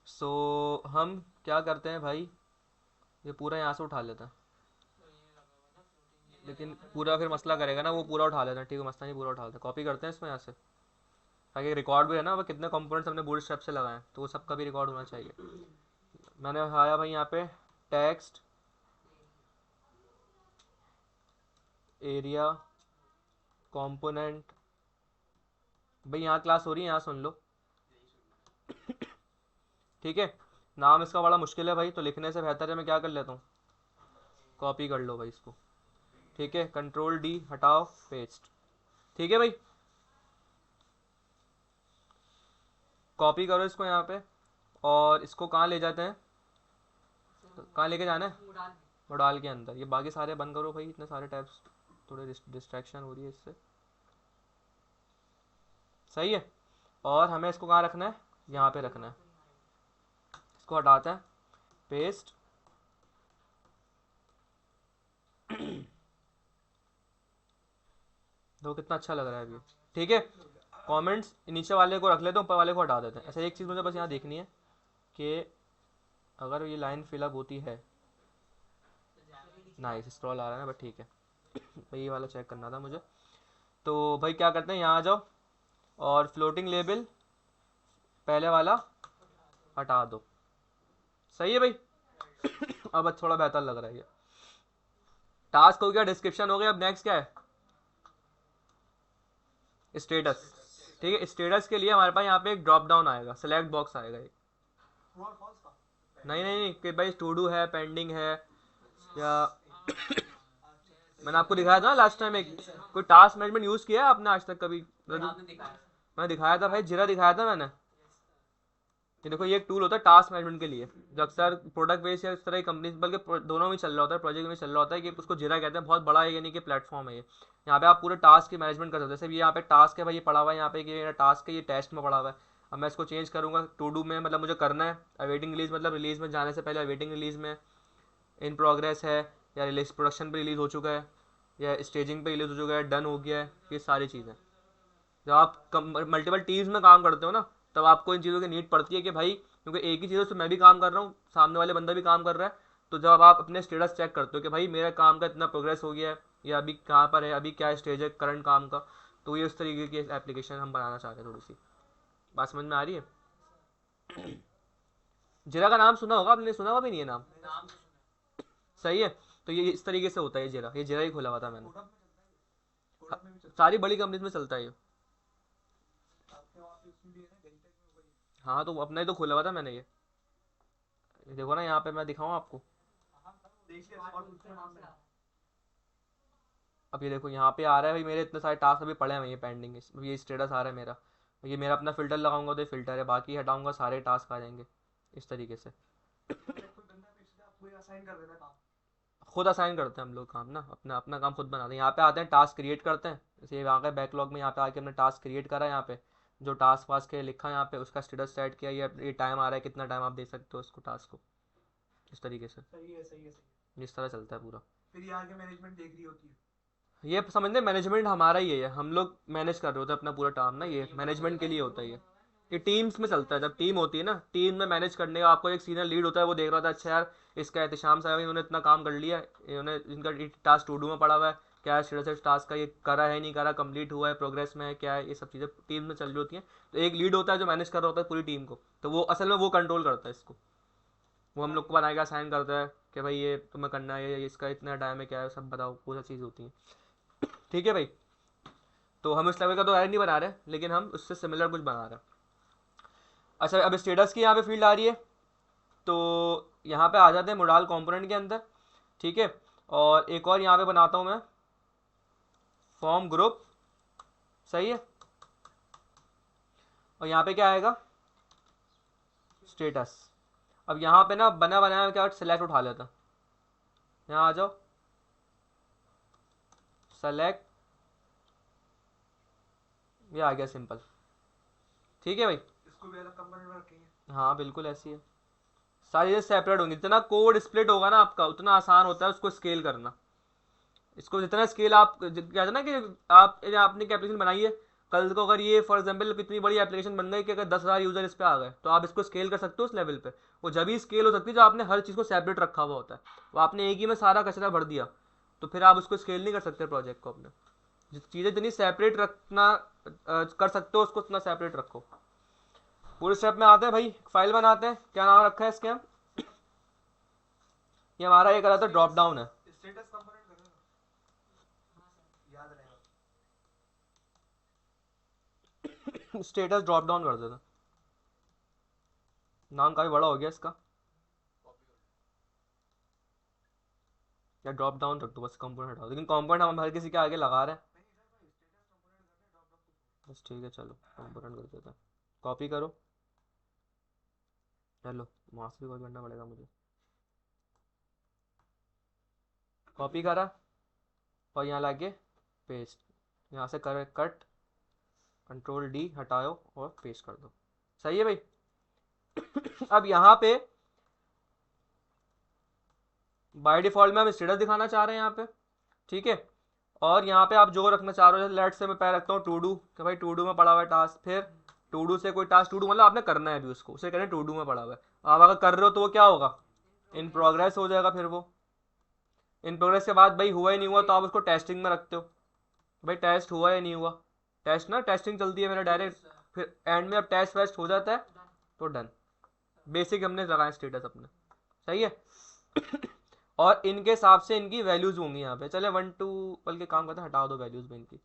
सो हम क्या करते हैं भाई, ये पूरा यहाँ से उठा लेते हैं, तो ये लगा हुआ ना फ्लोटिंग, ये लेकिन लगा हुआ पूरा फिर मसला करेगा ना, वो पूरा उठा लेते हैं, ठीक है, मसला नहीं, पूरा उठा लेते हैं, कॉपी करते हैं इसमें यहाँ से, ताकि रिकॉर्ड भी है ना, वो कितने कंपोनेंट्स हमने बूटस्ट्रैप से लगाए हैं, तो वो सबका भी रिकॉर्ड होना चाहिए। मैंने उठाया भाई यहाँ पे टेक्स्ट एरिया कंपोनेंट, भाई यहाँ क्लास हो रही है, यहाँ सुन लो, ठीक है। नाम इसका बड़ा मुश्किल है भाई, तो लिखने से बेहतर है मैं क्या कर लेता हूँ, कॉपी कर लो भाई इसको, ठीक है, कंट्रोल डी, हटाओ, पेस्ट, ठीक है भाई, कॉपी करो इसको यहाँ पे, और इसको कहाँ ले जाते हैं, कहाँ लेके जाना है, उड़ान में। मॉडल के अंदर, ये बाकी सारे बंद करो भाई, इतने सारे टैब्स, थोड़े डिस्ट्रैक्शन हो रही है इससे, सही है। और हमें इसको कहाँ रखना है, यहाँ पे रखना है, इसको हटाते हैं, पेस्ट, देखो कितना अच्छा लग रहा है अभी, ठीक है। कमेंट्स नीचे वाले को रख लेते हैं, ऊपर वाले को हटा देते हैं। अच्छा एक चीज़ मुझे बस यहाँ देखनी है कि अगर ये लाइन फिलअप होती है, नाइस स्क्रॉल आ रहा है ना, बट ठीक है भाई, ये वाला चेक करना था मुझे। तो भाई क्या करते हैं, यहाँ आ जाओ, और फ्लोटिंग लेबल पहले वाला हटा दो, सही है भाई अब थोड़ा बेहतर लग रहा है ये, टास्क हो गया, डिस्क्रिप्शन हो गया, अब नेक्स्ट क्या है, स्टेटस, ठीक है। स्टेटस के लिए हमारे पास यहाँ पे एक ड्रॉप डाउन आएगा, सेलेक्ट बॉक्स आएगा एक, ट्रू और फॉल्स का नहीं कि भाई टू डू है, पेंडिंग है, या मैंने आपको दिखाया था ना लास्ट टाइम, एक कोई टास्क मैनेजमेंट यूज़ किया है आपने आज तक कभी, आपने दिखाया। मैं दिखाया था भाई, जीरा दिखाया था मैंने, ये देखो ये एक टूल होता है टास्क मैनेजमेंट के लिए, जो अक्सर प्रोडक्ट बेस या इस तरह की कंपनी, बल्कि दोनों में चल रहा होता है, प्रोजेक्ट में चल रहा होता है, कि उसको जीरा कहते हैं, बहुत बड़ा है, यानी कि प्लेटफॉर्म है ये, यहाँ पे आप पूरे टास्क की मैनेजमेंट कर सकते हैं। जैसे ये यहाँ पे टास्क है भाई, ये पड़ा हुआ है यहाँ पे कि ये टास्क है, ये टेस्ट में पड़ा हुआ है, अब मैं इसको चेंज करूँगा टू डू में, मतलब मुझे करना है, अवेटिंग रिलीज, मतलब रिलीज में जाने से पहले अवेटिंग रिलीज में, इन प्रोग्रेस है, या रिलीज प्रोडक्शन पे रिलीज हो चुका है, या स्टेजिंग पे रिलीज हो चुका है, डन हो गया है, ये सारी चीज़ें। जब आप मल्टीपल टीम्स में काम करते हो ना, तब आपको इन चीज़ों की नीड पड़ती है कि भाई, क्योंकि एक ही चीज़ों से मैं भी काम कर रहा हूँ, सामने वाले बंदा भी काम कर रहा है, तो जब आप अपने स्टेटस चेक करते हो कि भाई मेरा काम का इतना प्रोग्रेस हो गया है, या अभी कहाँ पर है, अभी क्या स्टेज है करंट काम का, तो ये उस तरीके की एप्लीकेशन हम बनाना चाहते हैं। थोड़ी सी बात समझ में आ रही है। जीरा का नाम सुना होगा आपने, सुना होगा भी नहीं है नाम, नाम तो सुना है। सही है। तो ये इस तरीके से होता है, ये जीरा ही खोला हुआ था मैंने, कोडअप में चलता है, कोडअप में भी चलता सारी बड़ी कंपनीज में चलता है ये। है आपके वहाँ पे उसमें भी है ना, डेल्टा में वही हाँ तो अपना ही तो खोला हुआ था मैंने ये देखो ना यहाँ पे, मैं दिखाऊँ आपको, हाँ देख लिया और दूसरे नाम में अब ये देखो यहाँ पे आ रहा है भाई, मेरे इतने सारे टास्क अभी पड़े हैं, ये पेंडिंग, ये स्टेटस आ रहा है मेरा, ये मेरा अपना फिल्टर लगाऊंगा तो ये फिल्टर है, बाकी हटाऊंगा सारे टास्क आ जाएंगे, इस तरीके से कोई बंदा भी सीधा आपको असाइन कर देता है काम। खुद असाइन करते हैं हम लोग काम ना, अपना अपना काम खुद बनाते हैं। यहाँ पे आते हैं टास्क क्रिएट करते हैं, जैसे यहाँ पे बैकलॉग में यहाँ पे आके हमने टास्क क्रिएट करा, यहाँ पे जो टास्क वास्क के लिखा यहाँ पे उसका स्टेटस सेट किया, ये टाइम आ रहा है, कितना टाइम आप दे सकते हो उसको टास्क को, इस तरीके से सही है सही है सही है। इस तरह चलता है पूरा। फिर ये आगे मैनेजमेंट देख रही होती है। ये समझते मैनेजमेंट हमारा ही है, हम लोग मैनेज कर रहे होते हैं अपना पूरा काम ना, ये मैनेजमेंट के लिए होता है ये टीम्स में चलता है। जब टीम होती है ना, टीम में मैनेज करने का आपको एक सीनियर लीड होता है, वो देख रहा था अच्छा यार इसका एहतशाम साहब इन्होंने इतना काम कर लिया, इन्होंने इनका टास्क टू डू में पड़ा हुआ है, क्या स्टेटस टास्क का ये करा है नहीं करा, कंप्लीट हुआ है, प्रोग्रेस में है क्या है, ये सब चीज़ें टीम में चल रही होती हैं। तो एक लीड होता है जो मैनेज कर रहा होता है पूरी टीम को, तो वो असल में वो कंट्रोल करता है इसको, वो हम लोग को बनाएगा साइन करता है कि भाई ये तुम्हें करना है, ये इसका इतना टाइम है क्या है, सब बताओ, वो सब चीज़ होती है। ठीक है भाई, तो हम इस लेवल का तो ऐड नहीं बना रहे, लेकिन हम उससे सिमिलर कुछ बना रहे हैं। अच्छा अब स्टेटस की यहाँ पे फील्ड आ रही है, तो यहाँ पे आ जाते हैं मोडाल कंपोनेंट के अंदर। ठीक है, और एक और यहाँ पे बनाता हूँ मैं फॉर्म ग्रुप, सही है, और यहाँ पे क्या आएगा स्टेटस। अब यहाँ पे ना बना बनाया क्या सेलेक्ट उठा लेता, यहाँ आ जाओ सेलेक्ट, ये आ गया सिंपल। ठीक है भाई, इसको भी अलग कंपोनेंट में रखेंगे। हाँ बिल्कुल ऐसी है, सारी चीज़ें सेपरेट होंगी। जितना कोड स्प्लिट होगा ना आपका उतना आसान होता है उसको स्केल करना। इसको जितना स्केल आप कहते हैं ना कि आप आपने एक एप्लीकेशन बनाई है, कल को अगर ये फॉर एग्जांपल कितनी बड़ी एप्लीकेशन बन गई कि अगर 10,000 यूजर इस पे आ गए, तो आप इसको स्केल कर सकते हो उस लेवल पे। वो जब ही स्केल हो सकती है जब आपने हर चीज़ को सेपरेट रखा हुआ होता है। वो आपने एक ही में सारा कचरा भर दिया तो फिर आप उसको स्केल नहीं कर सकते प्रोजेक्ट को अपने। चीज़ें जितनी सेपरेट रखना कर सकते हो उसको उतना सेपरेट रखो। पूरे स्टेप में आते हैं भाई, फाइल बनाते हैं, क्या नाम रखा है इसके हम, ये हमारा एक अलग ड्रॉप डाउन है, स्टेटस कंपोनेंट कर देना, याद रहेगा। स्टेटस ड्रॉप डाउन कर देना, नाम काफी बड़ा हो गया इसका, या ड्रॉप डाउन रख दो बस, कंपोनेंट हटाओ, लेकिन कंपोनेंट हम हर किसी के आगे लगा रहे हैं। बस ठीक है चलो कंपोनेंट कर देते हैं, कॉपी करो, चलो वहाँ से भी कॉपी करना पड़ेगा मुझे, कॉपी करा और यहाँ लाके पेस्ट, यहाँ से कर कट कंट्रोल डी हटाओ और पेस्ट कर दो, सही है भाई। अब यहाँ पे बाय डिफॉल्ट में हम स्टेटस दिखाना चाह रहे हैं यहाँ पे, ठीक है, और यहाँ पे आप जो रखना चाह रहे हो, जैसे लेट से मैं पहले रखता हूँ टू डू, कि भाई टू डू में पड़ा हुआ है टास्क, फिर टू डू से कोई टास्क, टू डू मतलब आपने करना है अभी उसको, उसे कहते हैं टू डू में पड़ा हुआ है। आप अगर कर रहे हो तो वो क्या होगा, इन प्रोग्रेस हो जाएगा, फिर वो इन प्रोग्रेस के बाद भाई हुआ ही नहीं हुआ तो आप उसको टेस्टिंग में रखते हो, भाई टेस्ट हुआ या नहीं हुआ, टेस्ट ना टेस्टिंग चलती है मेरा डायरेक्ट, फिर एंड में अब टेस्ट वेस्ट हो जाता है तो डन। बेसिक हमने लगाए स्टेटस अपने, सही है। और इनके हिसाब से इनकी वैल्यूज होंगी यहाँ पे, चले 1 2 बल्कि काम करते हैं, हटा दो वैल्यूज में इनकी,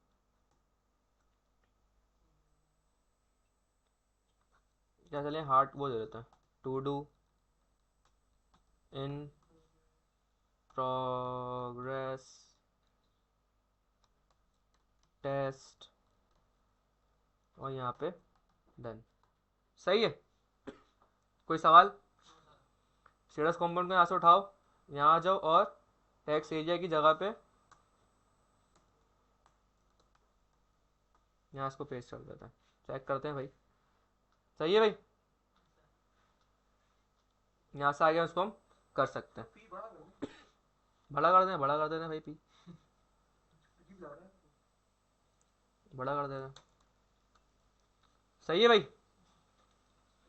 क्या चले हार्ट वो दे देते हैं, to do in progress test और यहाँ पे डन, सही है। कोई सवाल, स्टेटस कंपोनेंट को यहाँ से उठाओ, यहाँ आ जाओ और टेक्स्ट एरिया की जगह पे यहाँ इसको पेस्ट कर देते हैं, चेक करते हैं भाई, सही है भाई। यहाँ से आगे उसको हम कर सकते हैं, पी बड़ा कर बड़ा कर दें, बड़ा कर देना भाई, पी पी जा रहा है। बड़ा कर देना, सही है भाई,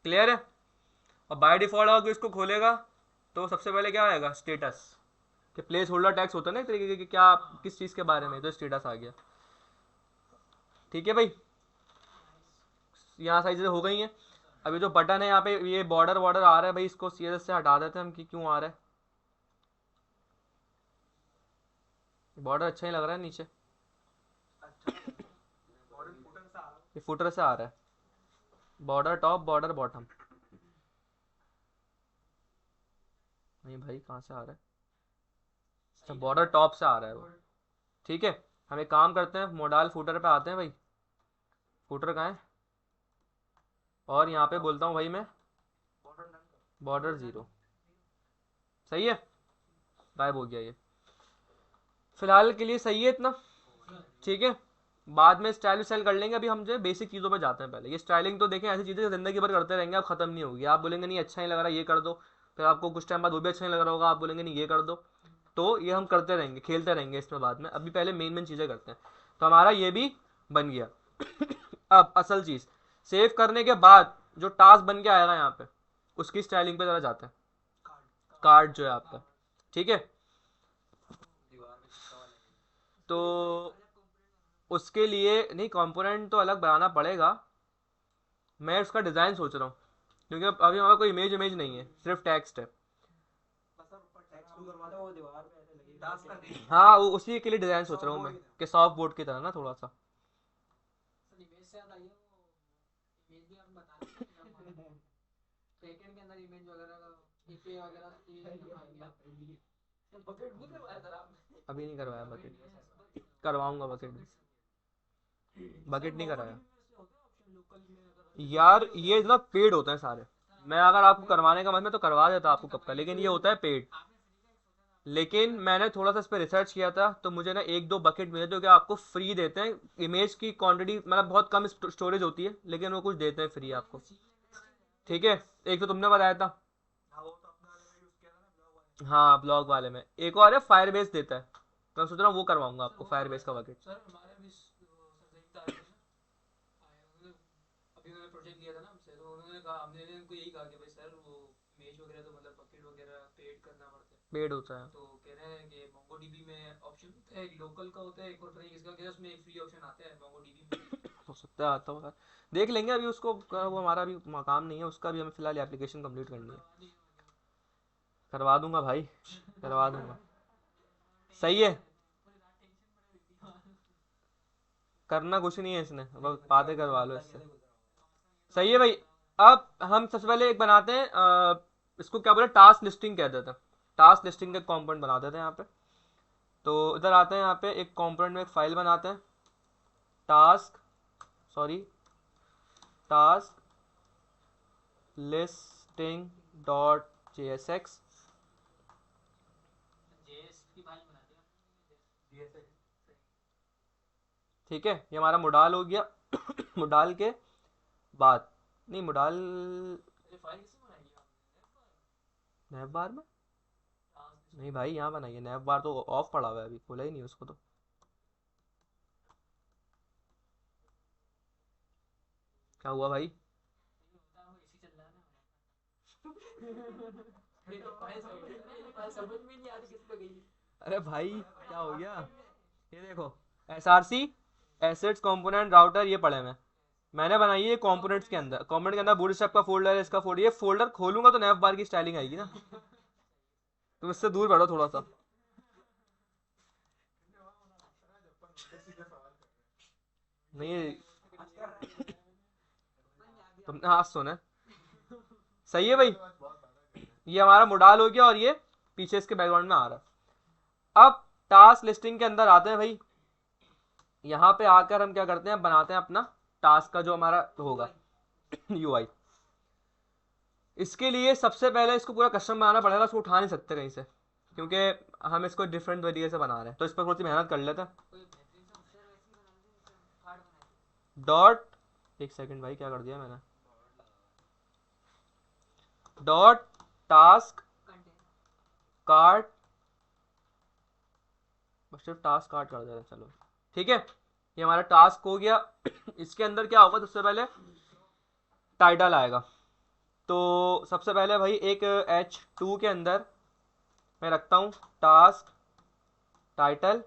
क्लियर है। और बाय डिफॉल्ट अगर इसको खोलेगा तो सबसे पहले क्या आएगा स्टेटस, कि प्लेस होल्डर टैक्स होता है ना एक तरीके के, क्या किस चीज़ के बारे में, तो स्टेटस आ गया। ठीक है भाई, यहाँ सारी चीज़ें हो गई हैं। अभी जो बटन है यहाँ पे ये बॉर्डर वॉर्डर आ रहा है भाई, इसको सीएसएस से हटा देते हैं हम कि क्यों आ रहा है, बॉर्डर अच्छा ही लग रहा है नीचे, अच्छा मॉडल फुटर से आ रहा ये फुटर से आ रहा है, बॉर्डर टॉप बॉर्डर बॉटम, नहीं भाई कहाँ से आ रहा है, अच्छा बॉर्डर टॉप से आ रहा है वो, ठीक है। हम एक काम करते हैं, मोडाल फुटर पे आते हैं भाई, फुटर कहाँ है, और यहाँ पे बोलता हूँ भाई मैं बॉटम डन कर। बॉर्डर 0, सही है, गायब हो गया ये। फिलहाल के लिए सही है इतना, ठीक है। बाद में स्टाइल स्टाइल कर लेंगे, अभी हम जो बेसिक चीज़ों पे जाते हैं पहले। ये स्टाइलिंग तो देखें ऐसी चीज़ें ज़िंदगी भर करते रहेंगे, आप ख़त्म नहीं होगी। आप बोलेंगे नहीं अच्छा नहीं लग रहा ये कर दो, फिर आपको कुछ टाइम बाद वो भी अच्छा नहीं लग रहा होगा, आप बोलेंगे नहीं ये कर दो। तो ये हम करते रहेंगे, खेलते रहेंगे इसमें बाद में। अभी पहले मेन मेन चीज़ें करते हैं। तो हमारा ये भी बन गया। अब असल चीज़, सेव करने के बाद जो टास्क बन के आएगा यहाँ पे, उसकी स्टाइलिंग पे ज़रा जाते हैं। कार्ड जो है आपका, ठीक है। तो उसके लिए नहीं, कंपोनेंट तो अलग बनाना पड़ेगा। मैं उसका डिज़ाइन सोच रहा हूँ, क्योंकि अभी हमारा कोई इमेज नहीं है, सिर्फ टेक्स्ट है। हाँ, वो उसी के लिए डिज़ाइन सोच रहा हूँ मैं, कि सॉफ्ट बोर्ड की तरह ना थोड़ा सा। इमेज से याद आई है, वो इमेज भी हम बता रहे हैं बैकएंड के अंदर इमेज वगैरह का एपीआई वगैरह बकेट नहीं करवाया सर आपने? अभी नहीं करवाया बकेट, करवाऊंगा बकेट। बकेट नहीं कराया यार, ये ना पेड होते हैं सारे। मैं अगर आपको करवाने का मन में तो करवा देता आपको कब का, लेकिन ये होता है पेड। लेकिन मैंने थोड़ा सा इस पर रिसर्च किया था, तो मुझे ना 1-2 बकेट मिले जो कि आपको फ्री देते हैं। इमेज की क्वांटिटी मतलब बहुत कम स्टोरेज होती है, लेकिन वो कुछ देते हैं फ्री आपको, ठीक है। एक तो तुमने बताया था, हाँ ब्लॉग वाले में। एक और है फायर बेस देता है, मैं सोच रहा हूँ वो करवाऊंगा आपको, फायर बेस का बकेट। सर हमारे भी सर आए उन्होंने, अभी उन्होंने प्रोजेक्ट लिया था ना हमसे, तो उन्होंने कहा, हमने उनको यही कहा कि भाई सर वो इमेज वगैरह तो मतलब बकेट वगैरह पेड करना पड़ता है, पेड होता है। तो कह रहे हैं कि MongoDB में ऑप्शन होता है, एक लोकल का होता है, एक और पता नहीं किसका, क्या उसमें एक फ्री ऑप्शन आता है MongoDB में। हो सकता है आता होगा, देख लेंगे। अभी उसको वो हमारा अभी काम नहीं है उसका, भी हमें फिलहाल एप्लीकेशन कंप्लीट करनी है। करवा दूंगा भाई, करवा दूंगा, सही है। करना कुछ नहीं है इसने, बस बातें करवा लो इससे, सही है भाई। अब हम सबसे पहले एक बनाते हैं, इसको क्या बोले, टास्क लिस्टिंग कह देते हैं। टास्क लिस्टिंग का कंपोनेंट बना देते हैं यहाँ पे। तो इधर आते हैं, यहाँ पे एक कंपोनेंट में एक फाइल बनाते हैं, task task listing dot JSX, JS की फाइल बना दिया। ठीक है। ये हमारा मोडाल हो गया। मोडाल के बाद, नहीं मोडाल ये फाइल किससे बनाई है आपने? नैव बार में नहीं भाई, यहाँ बनाइए। नैव बार तो ऑफ पड़ा हुआ है, अभी खोला ही नहीं उसको तो। क्या हुआ भाई? एसी चल रहा है ना। फाइल समझ में नहीं आ रही किस पे गई है। अरे भाई क्या हो गया? ये देखो, SRC एसेट्स कंपोनेंट राउटर, ये पड़े हैं। मैंने बनाई है कंपोनेंट्स के अंदर। कंपोनेंट के अंदर बूटस्ट्रैप का फोल्डर है, इसका फोल्डर। ये फोल्डर खोलूंगा तो नैव बार की स्टाइलिंग आएगी ना। तुम इससे दूर बैठो थोड़ा सा। नहीं, तुमने हाथ सुना, सही है भाई। ये हमारा मोडाल हो गया, और ये पीछे इसके बैकग्राउंड में आ रहा है। अब टास्क लिस्टिंग के अंदर आते हैं भाई। यहाँ पे आकर हम क्या करते हैं, बनाते हैं अपना टास्क का जो हमारा होगा UI। इसके लिए सबसे पहले इसको पूरा कस्टम बनाना पड़ेगा, इसको उठा नहीं सकते कहीं से, क्योंकि हम इसको डिफरेंट तरीके से बना रहे हैं। तो इस पर थोड़ी सी मेहनत कर लेते हैं। डॉट, एक सेकंड भाई, क्या कर दिया मैंने, डॉट टास्क कार्ड, बस सिर्फ टास्क कार्ड कर देते हैं, चलो ठीक है। ये हमारा टास्क हो गया। इसके अंदर क्या होगा, सबसे पहले टाइटल आएगा। तो सबसे पहले भाई एक H2 के अंदर मैं रखता हूँ टास्क टाइटल,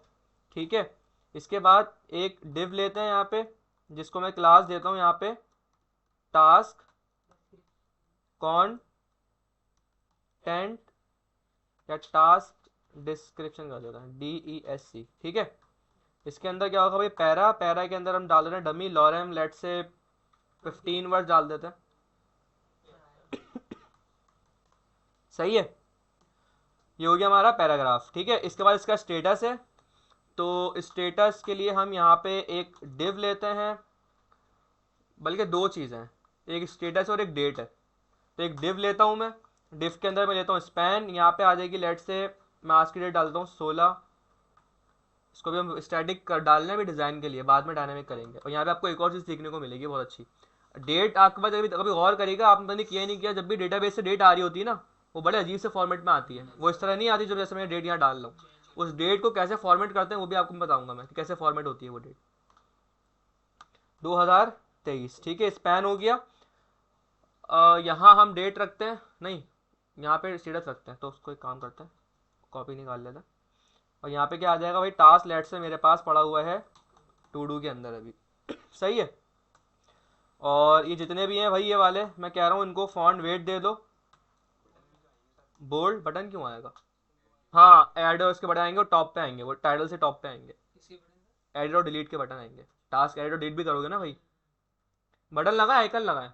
ठीक है। इसके बाद एक डिव लेते हैं यहाँ पे, जिसको मैं क्लास देता हूँ यहाँ पे टास्क कॉन्टेंट, या टास्क डिस्क्रिप्शन कर देता है DESC, ठीक है। इसके अंदर क्या होगा भाई, पैरा के अंदर हम डाल रहे हैं डमी लॉरेम, लेट से 15 वर्ड डाल देते हैं, सही है। ये हो गया हमारा पैराग्राफ, ठीक है। इसके बाद इसका स्टेटस है। तो स्टेटस के लिए हम यहाँ पे एक डिव लेते हैं, बल्कि दो चीज़ें हैं, एक स्टेटस और एक डेट है। तो एक डिव लेता हूँ मैं, डिफ के अंदर मैं लेता हूँ स्पैन, यहाँ पे आ जाएगी लेट से, मैं आज की डेट डालता हूँ 16। इसको भी हम स्टैटिक कर डालना है भी डिज़ाइन के लिए, बाद में डायनामिक करेंगे। और यहाँ पे आपको एक और चीज़ सीखने को मिलेगी बहुत अच्छी। डेट आपके पास कभी कभी गौर करिएगा, आपने पता नहीं किया ही नहीं किया, जब भी डेटाबेस से डेट आ रही होती है ना, वो बड़े अजीब से फॉर्मेट में आती है। वो इस तरह नहीं आती जब जैसे मैं डेट यहाँ डाल रहा हूँ। उस डेट को कैसे फॉर्मेट करते हैं वो भी आपको बताऊंगा मैं कि कैसे फॉर्मेट होती है वो डेट। 2023 ठीक है, स्पैन हो गया। यहाँ हम डेट रखते हैं, नहीं यहाँ पे स्टेटस रखते हैं, तो उसको एक काम करते हैं, कॉपी निकाल लेते हैं। और यहाँ पे क्या आ जाएगा भाई, टास्क लेट से मेरे पास पड़ा हुआ है टू डू के अंदर अभी। सही है। और ये जितने भी हैं भाई ये वाले, मैं कह रहा हूँ इनको फॉन्ट वेट दे दो। बोल्ड बटन क्यों आएगा? हाँ ऐड और उसके बटन आएंगे, और टॉप पे आएंगे, वो टाइटल से टॉप पे आएंगे। किसके बटन? एडिट और डिलीट के बटन आएंगे। टास्क एडिट और डिलीट भी करोगे ना भाई, बटन लगा आइकन लगा है।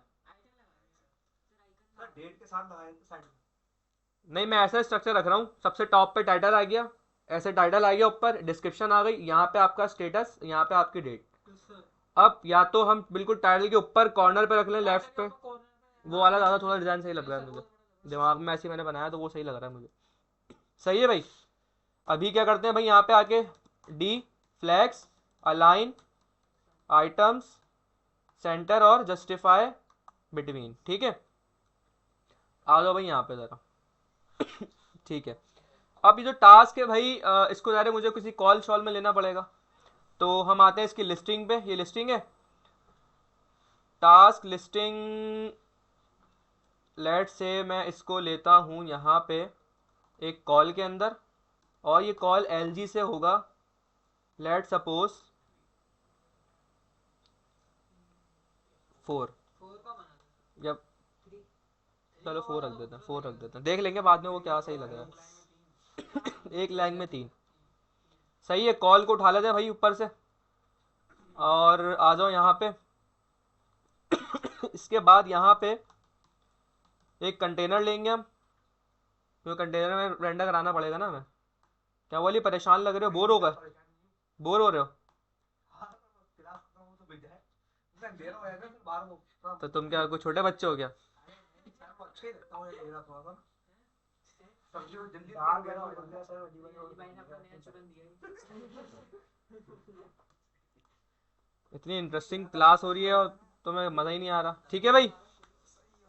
सर डेट के साथ लगाए थे साइड में। नहीं मैं ऐसा स्ट्रक्चर रख रहा हूँ, सबसे टॉप पे टाइटल आ गया, ऐसे टाइटल आ गया, ऊपर डिस्क्रिप्शन आ गई, यहाँ पे आपका स्टेटस, यहाँ पे आपकी डेट। अब या तो हम बिल्कुल टाइटल के ऊपर कॉर्नर पे रख लें लेफ्ट पे, वो वाला ज़्यादा थोड़ा डिज़ाइन सही लग रहा है मुझे, दिमाग में ऐसे ही मैंने बनाया तो वो सही लग रहा है मुझे। सही है भाई। अभी क्या करते हैं भाई, यहाँ पे आके D flags, align, items, centre और जस्टिफाई बिटवीन। ठीक है, आ जाओ भाई यहाँ पे ज़रा। ठीक है, अब ये जो टास्क है भाई, इसको ज़रा मुझे किसी कॉल शॉल में लेना पड़ेगा, तो हम आते हैं इसकी लिस्टिंग पे। ये लिस्टिंग है, टास्क लिस्टिंग। लेट से मैं इसको लेता हूँ यहाँ पे एक कॉल के अंदर, और ये कॉल LG से होगा। लेट सपोज 4, 4 का बना दो। या चलो 4 रख देते हैं, 4 रख देते हैं, देख लेंगे बाद में वो क्या सही लग रहा है। एक लाइन में 3। सही है, कॉल को उठा लेते हैं भाई ऊपर से, और आ जाओ यहाँ पे। इसके बाद यहाँ पे एक कंटेनर लेंगे हम, क्योंकि कंटेनर में रेंडर कराना पड़ेगा ना हमें। क्या बोली, परेशान लग रहे हो, बोर हो गए, बोर हो रहे हो? हाँ क्लास खत्म हो तो भेजा है मैं दे रहा हूँ ऐसे फिर बाहर वो तो तुम क्या कोई छोटे बच्चे हो क्या? सर वो अच्छे लगता हूँ ये तेरा थोड़ा सा सब्जी में जल्दी दाल बना हो जाता है सर जीवन ये भाई ने अपना नया चुरन दिया है। इतनी इंटरेस्टिंग क्लास हो रही है और तुम्हें मज़ा ही नहीं आ रहा। ठीक है भाई,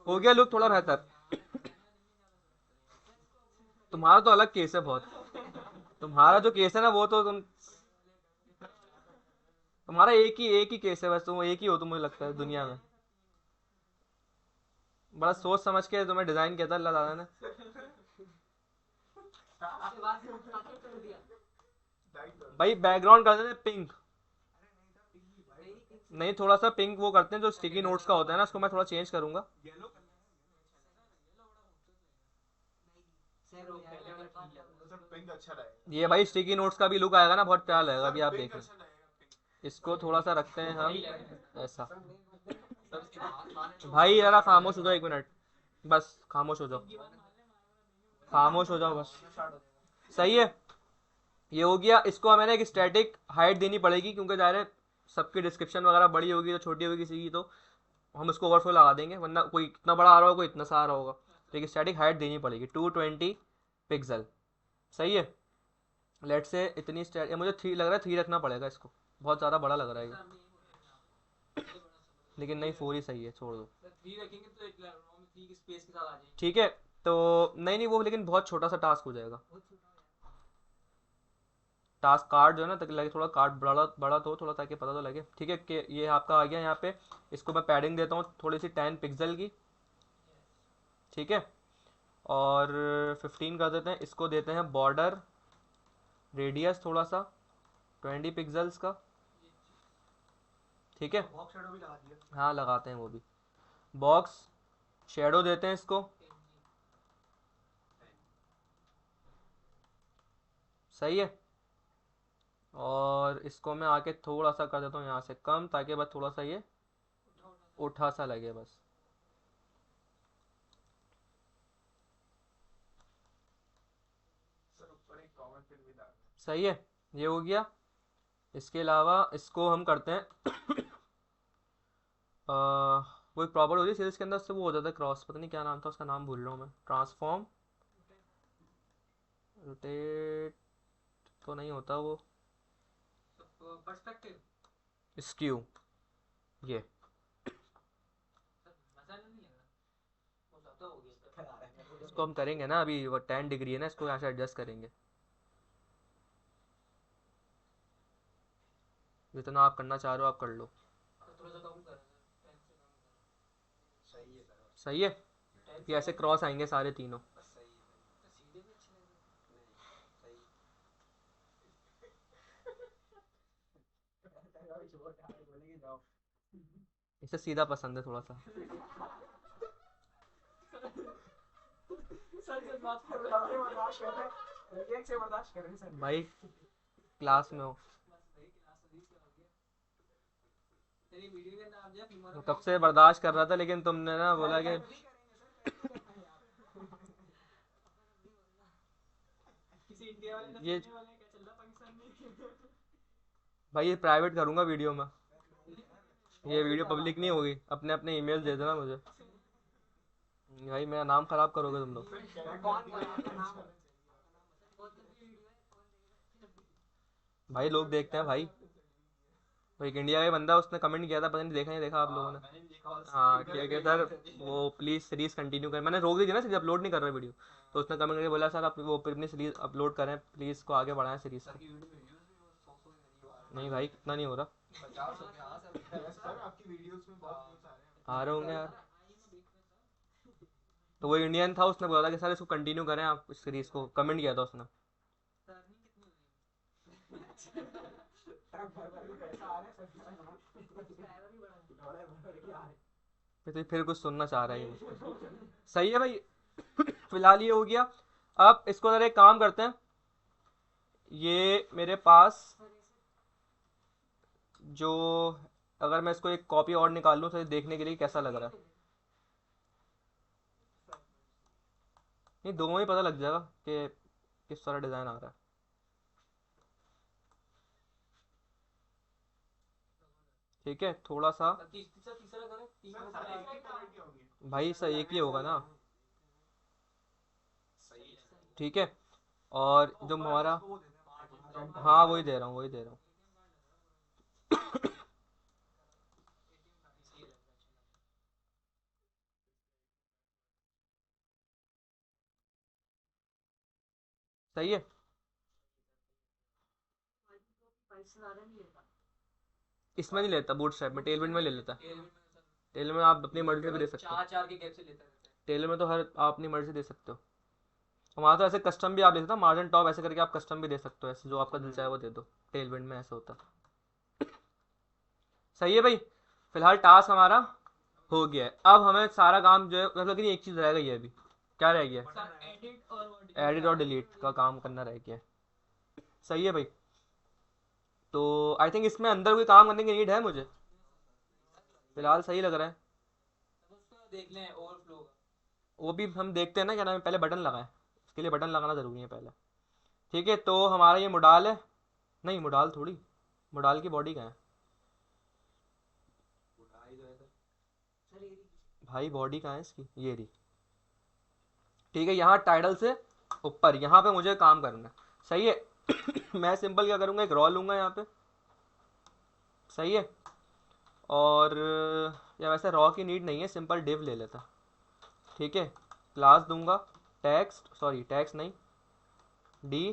हो गया लुक थोड़ा बेहतर। तुम्हारा तो अलग केस है बहुत, तुम्हारा जो केस है ना वो तो तुम्हारा एक ही केस है बस, तुम एक ही हो, तुम मुझे लगता है दुनिया में। बड़ा सोच समझ के तुम्हें डिज़ाइन किया था अल्लाह ताला ने। उसके बाद से उसने कर दिया। भाई बैकग्राउंड कर देते पिंक, मेरी किस नहीं थोड़ा सा पिंक वो करते हैं जो स्टिकी नोट्स का होता है ना, उसको मैं थोड़ा चेंज करूंगा। येलो सर वो पहले वाला ठीक लगा। सर पिंक अच्छा रहेगा ये भाई स्टिकी नोट्स का भी लुक आएगा ना, बहुत प्यारा लगेगा, अभी आप पिंक देखें। अच्छा लगेगा पिंक इसको थोड़ा सा रखते हैं हम सही लगा। ऐसा। सर उसके बाद भाई जरा खामोश हो जाओ, 1 मिनट बस, खामोश हो जाओ, खामोश हो जाओ बस। सही है, ये हो गया। इसको मैंने एक स्टैटिक हाइट देनी पड़ेगी, क्योंकि ज़ाहिर है सबकी डिस्क्रिप्शन वगैरह बड़ी होगी तो छोटी होगी किसी की, तो हम उसको ओवरफ्लो लगा देंगे, वरना कोई इतना बड़ा आ रहा होगा कोई इतना सा आ रहा होगा। तो एक स्टैटिक हाइट देनी पड़ेगी 220 पिक्सल। सही है, लेट से इतनी स्टैट, मुझे 3 लग रहा है, 3 रखना पड़ेगा इसको, बहुत ज़्यादा बड़ा लग रहा है ये। सर हमने ये बोला लेकिन नहीं 4 ही सही है, छोड़ दो। सर 3 रखेंगे तो एक नॉर्मल 3 की स्पेस के साथ आ जाएंगे। ठीक है, तो नहीं वो लेकिन बहुत छोटा सा टास्क हो जाएगा। बहुत छोटा हो यार। टास्क कार्ड जो है ना, ताकि लगे थोड़ा कार्ड बड़ा बड़ा तो थोड़ा, ताकि पता तो लगे। ठीक है कि ये आपका आ गया यहाँ पे। इसको मैं पैडिंग देता हूँ थोड़ी सी 10 पिक्सल की। ठीक है, और 15 कर देते हैं। इसको देते हैं बॉर्डर रेडियस थोड़ा सा 20 पिक्सल्स का। ठीक है, बॉक्स शेडो भी लगा दिया हाँ लगाते हैं वो भी। बॉक्स शेडो देते हैं इसको। सही है, और इसको मैं आके थोड़ा सा कर देता हूँ यहाँ से कम, ताकि बस थोड़ा सा ये उठा सा लगे बस। सर ऊपर एक कॉमन फिल भी डाल सही है, ये हो गया। इसके अलावा इसको हम करते हैं वो एक प्रॉपर्टी होती है सीरीज के अंदर, उससे वो हो जाता है क्रॉस, पता नहीं क्या नाम था उसका, नाम भूल रहा हूँ मैं। ट्रांसफॉर्म, रोटेट तो नहीं होता वो, पर्सपेक्टिव। स्क्यू, ये मजा नहीं लगा, वो ज्यादा हो गया सर। करा रहा है मेरे इसको हम करेंगे ना, अभी वो 10 डिग्री है ना, इसको यहाँ से एडजस्ट करेंगे, जितना आप करना चाह रहे हो आप कर लो। तो थोड़ा सा कम करा सर, 10 से कम करा। सही है सर, सही है, 10 ये से ऐसे कम क्रॉस आएंगे सारे तीनों। बस सही है भाई, तो सीधे भी अच्छे लग रहे हैं। नहीं सही अभी छोड़ यार, बोलेंगे जाओ। इसे सीधा पसंद है थोड़ा सा। सर से बात कर रहे काफी बर्दाश्त कर रहे हैं, रिएक्ट से बर्दाश्त कर रहे हैं सर। भाई क्लास में हो, बस भाई क्लास में क्या हो गया। तेरी वीडियो के नाम जो फीमर मैं कब से बर्दाश्त कर रहा था, लेकिन तुमने ना बोला कि किसी इंडिया वाले ने ये सुनने वाले क्या चल रहा पाकिस्तान में। भाई ये प्राइवेट करूंगा वीडियो में, ये वीडियो पब्लिक नहीं होगी, अपने अपने ईमेल दे देना मुझे। भाई मेरा नाम खराब करोगे तुम लोग। कौन बोला आपका नाम? भाई लोग देखते हैं भाई, वो एक इंडिया का बंदा उसने कमेंट किया था, पता नहीं देखा नहीं देखा आप लोगों ने। मैंने भी देखा और हाँ क्या क्या सर, वो प्लीज़ सीरीज कंटिन्यू करें, मैंने रोक दी थी ना सीरीज अपलोड नहीं कर रहा वीडियो, तो उसने कमेंट करके बोला सर आप वो अपनी सीरीज अपलोड करें प्लीज़, को आगे बढ़ाएं सीरीज को। की वीडियो में व्यूज भी वो 100 के करीब आ रहे नहीं भाई इतना नहीं हो रहा, हैं। 50 हो गया। हाँ सर, सर आपकी वीडियोस में बहुत व्यूज आ रहे हैं। आ रहे होंगे यार। तो वो इंडियन था, उसने बोला था कि सर इसको कंटिन्यू करें आप इस सीरीज को, कमेंट किया था उसने। ट्रक भर भर के पैसा आ रहा है सर, डॉलर भर भर के आ रहे हैं। फिर कुछ सुनना चाह रहा है ये मुझको। सही है भाई, फिलहाल ये हो गया। अब इसको जरा एक काम करते हैं, ये मेरे पास जो, अगर मैं इसको एक कॉपी और निकाल लूँ तो देखने के लिए कैसा लग रहा है, नहीं दोनों ही पता लग जाएगा कि किस तरह डिज़ाइन आ रहा है। ठीक है, थोड़ा सा तीसरा तीसरा करो, तीसरा सर सारे एक ही कलर के होंगे। भाई सर एक ही होगा ना, सही है। ठीक है। और जो हमारा, उसको वो दे दें, मार्जिन। हाँ वही दे रहा हूँ वही दे रहा हूँ। सही है, इसमें नहीं लेता बूट स्ट्रैप में, टेलविंड में ले लेता। टेलर में आप अपनी मर्जी से भी दे सकते हो, चार चार के गैप से लेता रहता है। टेलर में तो हर आप अपनी मर्जी से दे सकते हो। हमारा तो ऐसे कस्टम भी आप ले सकते हो, मार्जिन टॉप ऐसे करके आप कस्टम भी दे सकते हो, ऐसे जो आपका दिल चाहे वो दे दो, टेलविंड में ऐसा होता। सही है भाई, फिलहाल टास्क हमारा हो गया है। अब हमें सारा काम जो है, मतलब कि एक चीज़ रह गई है अभी, क्या रह गया है, सर एडिट और वो एडिट और डिलीट का काम करना रह गया है। सही है भाई, तो आई थिंक इसमें अंदर कोई काम करने की नीड है मुझे, फिलहाल सही लग रहा है। उसको देख लें ओवरफ्लो का। वो भी हम देखते हैं ना, क्या नाम है, पहले बटन लगाएं, इसके लिए बटन लगाना ज़रूरी है पहले। ठीक है, तो हमारा ये मोडाल है, नहीं मोडाल थोड़ी, मोडाल की बॉडी कहाँ है उठाई जो है सर। सर ये भाई, बॉडी कहाँ है इसकी, ये रही। ठीक है, यहाँ टाइटल से ऊपर यहाँ पे मुझे काम करना है। सही है। मैं सिंपल क्या करूँगा, एक रॉ लूँगा यहाँ पे, सही है। और या वैसे रॉ की नीड नहीं है, सिंपल डिव ले लेता। ठीक है, क्लास दूंगा टेक्स्ट, सॉरी टेक्स्ट नहीं, D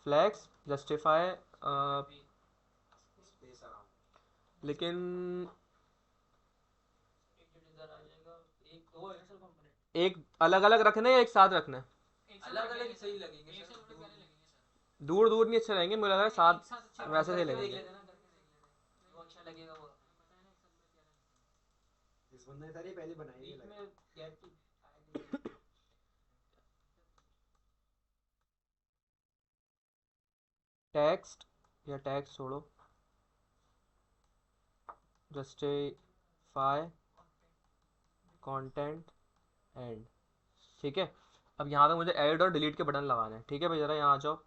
flex justify, space around. लेकिन एक जो इधर आ जाएगा, एक दो है सर कंपोनेंट, एक अलग अलग रखना है या एक साथ रखना है, अलग अलग सही लगेंगे सर, थोड़े प्यारे लगेंगे सर। दूर दूर नहीं अच्छे लगेंगे, मुझे लग रहा है साथ एक साथ अच्छे वैसे सही देख लगेंगे। लेते ना, करके देख लेते हैं वो अच्छा लगेगा वो। इस बंदे ने सर ये पहले बनाई बीच है में गैप की आएगी। टेक्स्ट या टेक्स्ट छोड़ो, जस्टिफाई कंटेंट एंड। ठीक है, अब यहाँ पे मुझे ऐड और डिलीट के बटन लगाने हैं। ठीक है भाई, ज़रा यहाँ आ जाओ,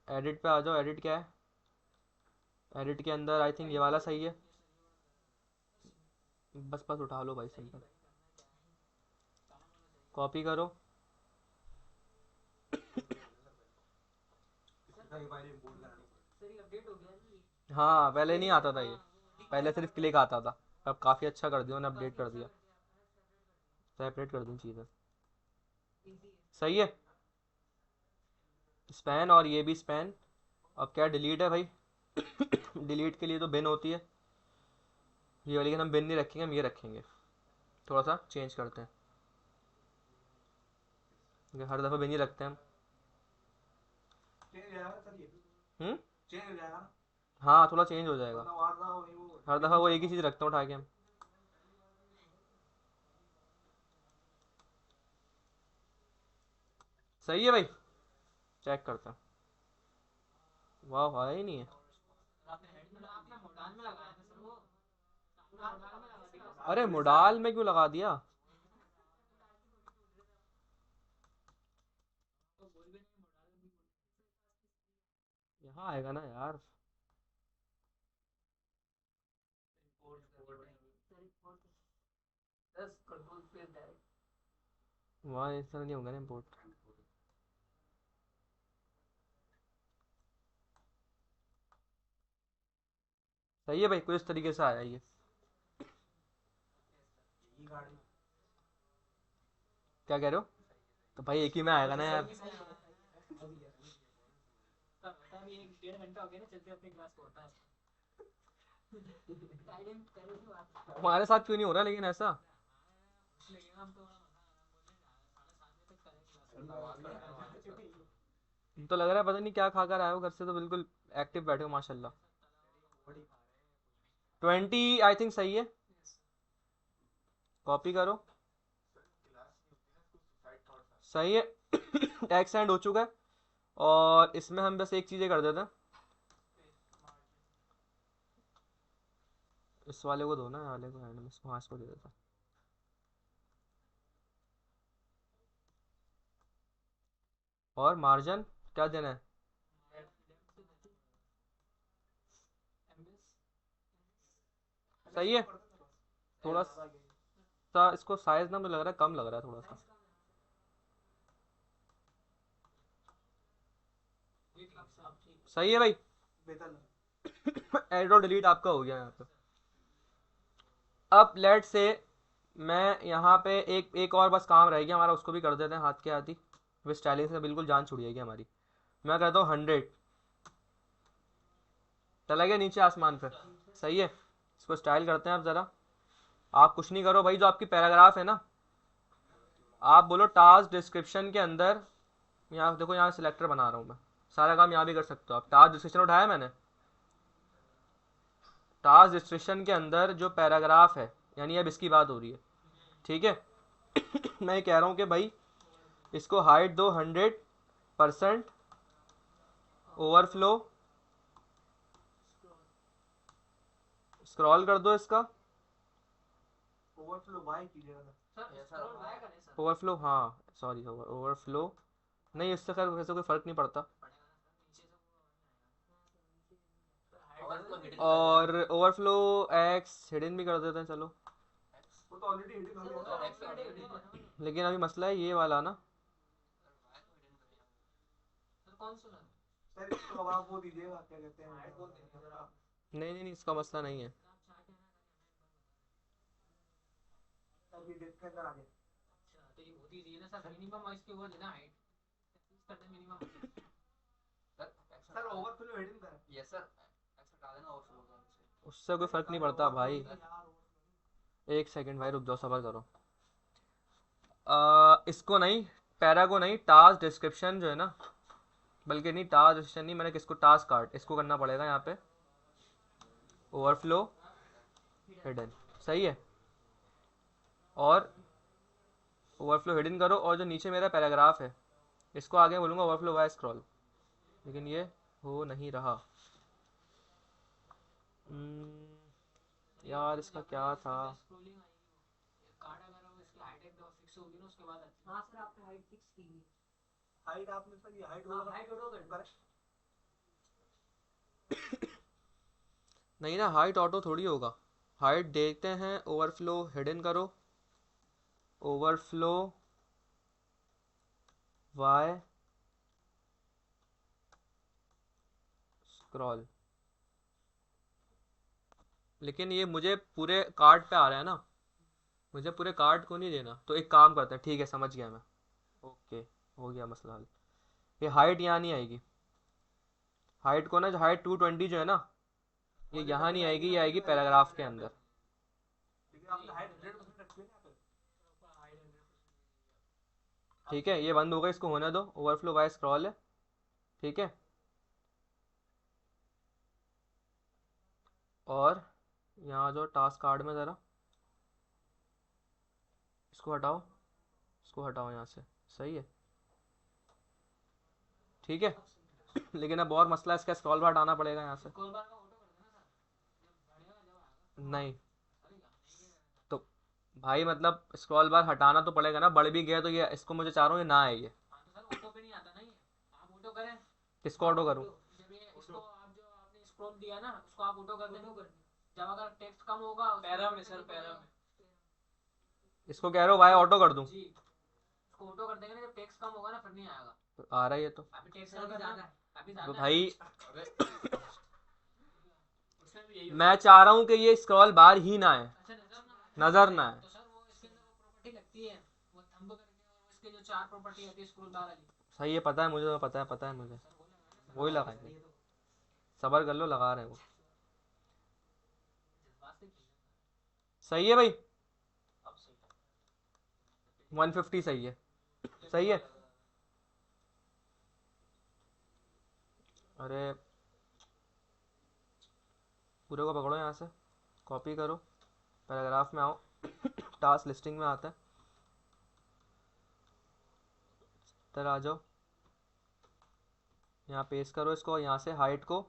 एडिट पे आ जाओ। एडिट क्या है, एडिट के अंदर आई थिंक ये वाला सही है, बस बस उठा लो भाई, सिंपल कॉपी करो। इसका ये फाइल इंपोर्ट करानी पड़ेगी। सर ये अपडेट हो गया है। हाँ पहले नहीं आता था ये, पहले सिर्फ क्लिक आता था, अब काफ़ी अच्छा कर दिया उन्होंने, अपडेट कर दिया, सेपरेट कर दी चीज़ें। सही है, स्पैन और ये भी स्पैन। अब क्या डिलीट है भाई? डिलीट के लिए तो बिन होती है ये वाली, लेकिन हम बिन नहीं रखेंगे, हम ये रखेंगे। थोड़ा सा चेंज करते हैं, क्योंकि हर दफ़ा बिन ही रखते हैं हम। चेंज हो जाएगा सर ये, हम्म, चेंज हो जाएगा ना, हाँ थोड़ा चेंज हो जाएगा, मतलब वार रहा हो नहीं वो हर दफ़ा वो एक ही चीज़ रखते हैं उठा के हम। सही है भाई, चेक करते हैं। वाह आया ही नहीं है। आपने हेड में आपने मोडाल में लगाया था सर, वो मोडाल में लगा दिया। अरे मोडाल में क्यों लगा दिया? तो बोल भी नहीं मोडाल में भी यहाँ आएगा ना यार। दस कंट्रोल पे डायरेक्ट। वहाँ इस तरह नहीं होगा ना इम्पोर्ट। सही है भाई, कुछ इस तरीके से आया ये। यही गाड़ी क्या कह रहे हो? तो भाई एक ही में आएगा ना यार। तब ये 1.5 घंटा हो गया ना चलते अपने क्लास को होता है। टाइम पहले की बात है। हमारे साथ क्यों नहीं हो रहा लेकिन ऐसा? लेकिन हम तो बोले 7:30 तक करें क्लास। तो लग रहा है पता नहीं क्या खा कर आए हो घर से, तो बिल्कुल एक्टिव बैठे हो माशाल्लाह। 20 आई थिंक सही है, कॉपी करो। सही है। टैक्स एंड हो चुका है, और इसमें हम बस एक चीज़ें कर देते हैं। इस वाले को दो ना, ये वाले को एंड में, इसको हाँ इसको दे देता। और मार्जिन क्या देना है? सही है। थोड़ा सा इसको साइज ना मुझे लग रहा है कम लग रहा है थोड़ा सा। सही है भाई। बेहतर एड्रो डिलीट आपका हो गया यहाँ पे। अब लेट से मैं यहाँ पे एक और बस काम रह गया हमारा, उसको भी कर देते हैं हाथ के हाथ ही। वे स्टाइलिंग से बिल्कुल जान छुड़ जाएगी हमारी। मैं कहता हूँ 100 चला गया नीचे आसमान पे। सही है, इसको स्टाइल करते हैं अब ज़रा। आप कुछ नहीं करो भाई, जो आपकी पैराग्राफ है ना, आप बोलो टास्क डिस्क्रिप्शन के अंदर, यहाँ देखो यहाँ सिलेक्टर बना रहा हूँ मैं, सारा काम यहाँ भी कर सकते हो आप। टास्क डिस्क्रिप्शन उठाया मैंने, टास्क डिस्क्रिप्शन के अंदर जो पैराग्राफ है, यानी अब इसकी बात हो रही है, ठीक है। मैं कह रहा हूँ कि भाई इसको हाइट दो 100%, ओवरफ्लो स्क्रॉल कर दो इसका, ओवरफ्लो बाय कीजिएगा सर स्क्रॉल बैक करें सर। ओवरफ्लो, हाँ सॉरी ओवरफ्लो नहीं, इससे खैर वैसे कोई फ़र्क नहीं पड़ता। और ओवरफ्लो एक्स हिडन भी कर देते हैं चलो। वो तो ऑलरेडी हिडन हो गया लेकिन अभी मसला है ये वाला ना, कौन सुना? सर इसको अब आप वो दीजिएगा, क्या कहते हैं हाइड बोल दीजिए जरा आप। नहीं इसका मसला नहीं है। अभी डेस्क के अंदर आ गया अच्छा तो ये होती रही है ना सर, मिनिमम इसके वो लेना हाइट कर दे मिनिमम। सर ओवरफ्लो हिडन करें। यस सर, एक्स्ट्रा डाल देना ओवरफ्लो का नीचे। उससे कोई फ़र्क नहीं पड़ता भाई। एक सेकंड भाई रुक जाओ, सबर करो। इसको नहीं, पैरा को नहीं, टास्क डिस्क्रिप्शन जो है ना, बल्कि नहीं टास्क डिस्क्रिप्शन नहीं, मैंने किसको टास्क कार्ड इसको करना पड़ेगा यहाँ पे, ओवरफ्लो हिडन। सही है, और ओवरफ्लो हिडन करो, और जो नीचे मेरा पैराग्राफ है इसको आगे बोलूँगा ओवरफ्लो वाई स्क्रॉल, लेकिन ये हो नहीं रहा। यार इसका क्या था? स्क्रॉलिंग आएगी वो कार्ड अगर वो इसकी हाइट एकदम फिक्स होगी ना उसके बाद। हां सर आपने हाइट फिक्स की है। हाइट आपने सर ये हाइट हां होगा हाइट ऑटो कर करेक्ट। नहीं ना, हाइट ऑटो थोड़ी होगा। हाइट देखते हैं, ओवरफ्लो हिडन करो, ओवरफ्लो वाई स्क्रॉल। लेकिन ये मुझे पूरे कार्ड पे आ रहा है ना, मुझे पूरे कार्ड को नहीं देना। तो एक काम करते हैं, ठीक है समझ गया मैं। ओके, हो गया मसला हल। ये हाइट यहाँ नहीं आएगी, हाइट को ना, जो हाइट 220 जो है ना, ये यहाँ नहीं आएगी, ये आएगी पैराग्राफ के अंदर। लेकिन आपने हाइट 100% रखी है ना यहाँ पे। ठीक है, ये बंद होगा, इसको होने दो, ओवरफ्लो बाय स्क्रॉल है। ठीक है, और यहाँ जो टास्क कार्ड में ज़रा इसको हटाओ, इसको हटाओ यहाँ से, सही है। ठीक है लेकिन अब और मसला है, इसका स्क्रॉल बार हटाना पड़ेगा यहाँ से। स्क्रॉल बार का ऑटो कर देना सर, जब बढ़ेगा जब आएगा नहीं चलेगा, नहीं है तो भाई मतलब स्क्रॉल बार हटाना तो पड़ेगा ना, बढ़ भी गया तो ये, इसको मुझे चाह रहा हूँ ये ना आए ये। हाँ तो सर ऑटो पे नहीं आता ना ये, आप ऑटो करें। किसको ऑटो करूँ? जब ये इसको आप जो आपने स्क्रॉल दिया ना उसको आप ऑटो कर दें, जब अगर टेक्स्ट कम होगा पैरा में सर, पैरा में इसको कह रहे हो भाई ऑटो कर दूँ? जी उसको ऑटो कर देंगे ना, जब टेक्स्ट कम होगा ना फिर नहीं आएगा। तो आ रहा है ये तो। अभी टेक्स्ट अभी ज्यादा है, अभी तो ज्यादा है। भाई उसमें भी यही मैं चाह रहा हूँ कि ये स्क्रॉल बार ही ना आए, अच्छा नजर ना नज़र ना आए। तो सर वो इसके अंदर वो प्रॉपर्टी लगती है, वो थंब करके, और इसके जो 4 प्रॉपर्टी आती है स्क्रॉल बार वाली, सही है, पता है मुझे, तो पता है मुझे, सर वो लगाना वही लगाएंगे। सबर कर लो, लगा रहे हैं वो। जज्बात से खेलना। सही है भाई, अब सही है। 150 सही है, सही है। अरे पूरे को पकड़ो यहाँ से, कॉपी करो, पैराग्राफ में आओ, टास्क लिस्टिंग में आता है, इधर आ जाओ, यहाँ पेस्ट करो इसको, यहाँ से हाइट को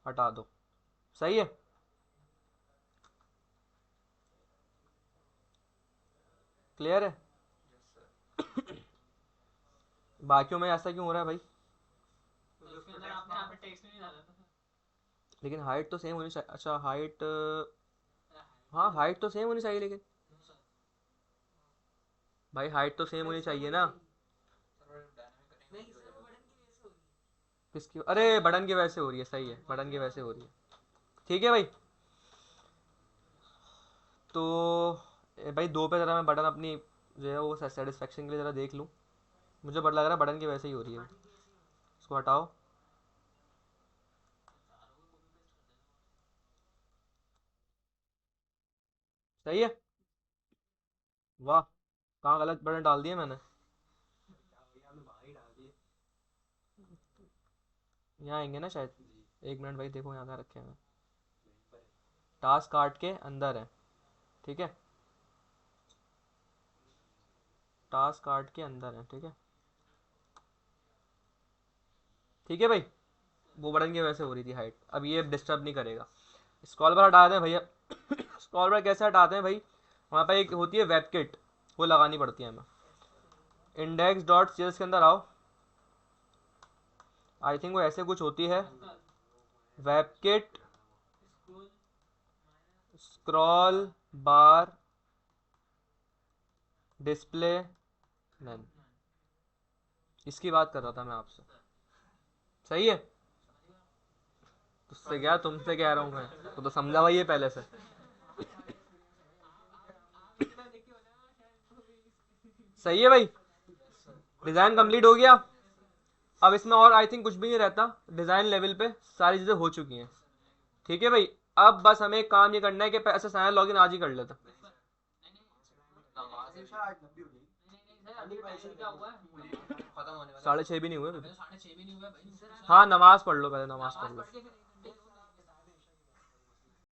हटा दो, सही है। क्लियर है? बाकियों में ऐसा क्यों हो रहा है भाई? तो उसके अंदर आपने यहाँ पे टेक्स्ट नहीं डाला था। लेकिन हाइट तो सेम होनी चाहिए। अच्छा हाइट, हाँ हाइट तो सेम होनी चाहिए, लेकिन भाई हाइट तो सेम होनी चाहिए ना। नहीं सर वो बटन की वजह से होगी। किसकी? अरे बटन की वजह से हो रही है, सही है, बटन की वजह से हो रही है। ठीक है भाई, तो भाई 2 पे ज़रा मैं बटन अपनी जो है वो सेटिस्फेक्शन के लिए ज़रा देख लूँ। मुझे बट लग रहा है बटन की वजह से ही हो रही है वो। इसको हटाओ, सही है। वाह, कहाँ गलत बटन डाल दिए मैंने? भैया आपने बाहर ही डाल दिए। यहाँ आएंगे ना शायद, 1 मिनट भाई, देखो यहाँ कहाँ रखे हैं। टास्क कार्ड के अंदर है, ठीक है, टास्क कार्ड के अंदर है, ठीक है। ठीक है भाई, वो बटन की वजह से हो रही थी हाइट, अब ये डिस्टर्ब नहीं करेगा। स्क्रॉल बार हटा दें भैया। स्क्रॉल बार कैसे हटाते हैं भाई? वहाँ पे एक होती है वेब किट, वो लगानी पड़ती है हमें। इंडेक्स डॉट सी के अंदर आओ, आई थिंक वो ऐसे कुछ होती है, web kit scroll scroll bar display none, इसकी बात कर रहा था मैं आपसे, सही है। तुझसे क्या, तुमसे कह रहा हूँ मैं, तो समझा भाई ये पहले से। सही है भाई, डिज़ाइन कंप्लीट हो गया। अब इसमें और आई थिंक कुछ भी नहीं रहता, डिज़ाइन लेवल पे सारी चीज़ें हो चुकी हैं। ठीक है भाई, अब बस हमें एक काम ये करना है कि ऐसे सारा लॉगिन आज ही कर लेता। सर आज 90 हो जाएगी। नहीं सर अभी टाइम क्या हुआ है, खत्म होने वाला 6:30 भी नहीं हुए अभी। अभी तो 6:30 भी नहीं हुआ भाई। हाँ नमाज पढ़ लो, पहले नमाज पढ़ लो। पढ़ के फिर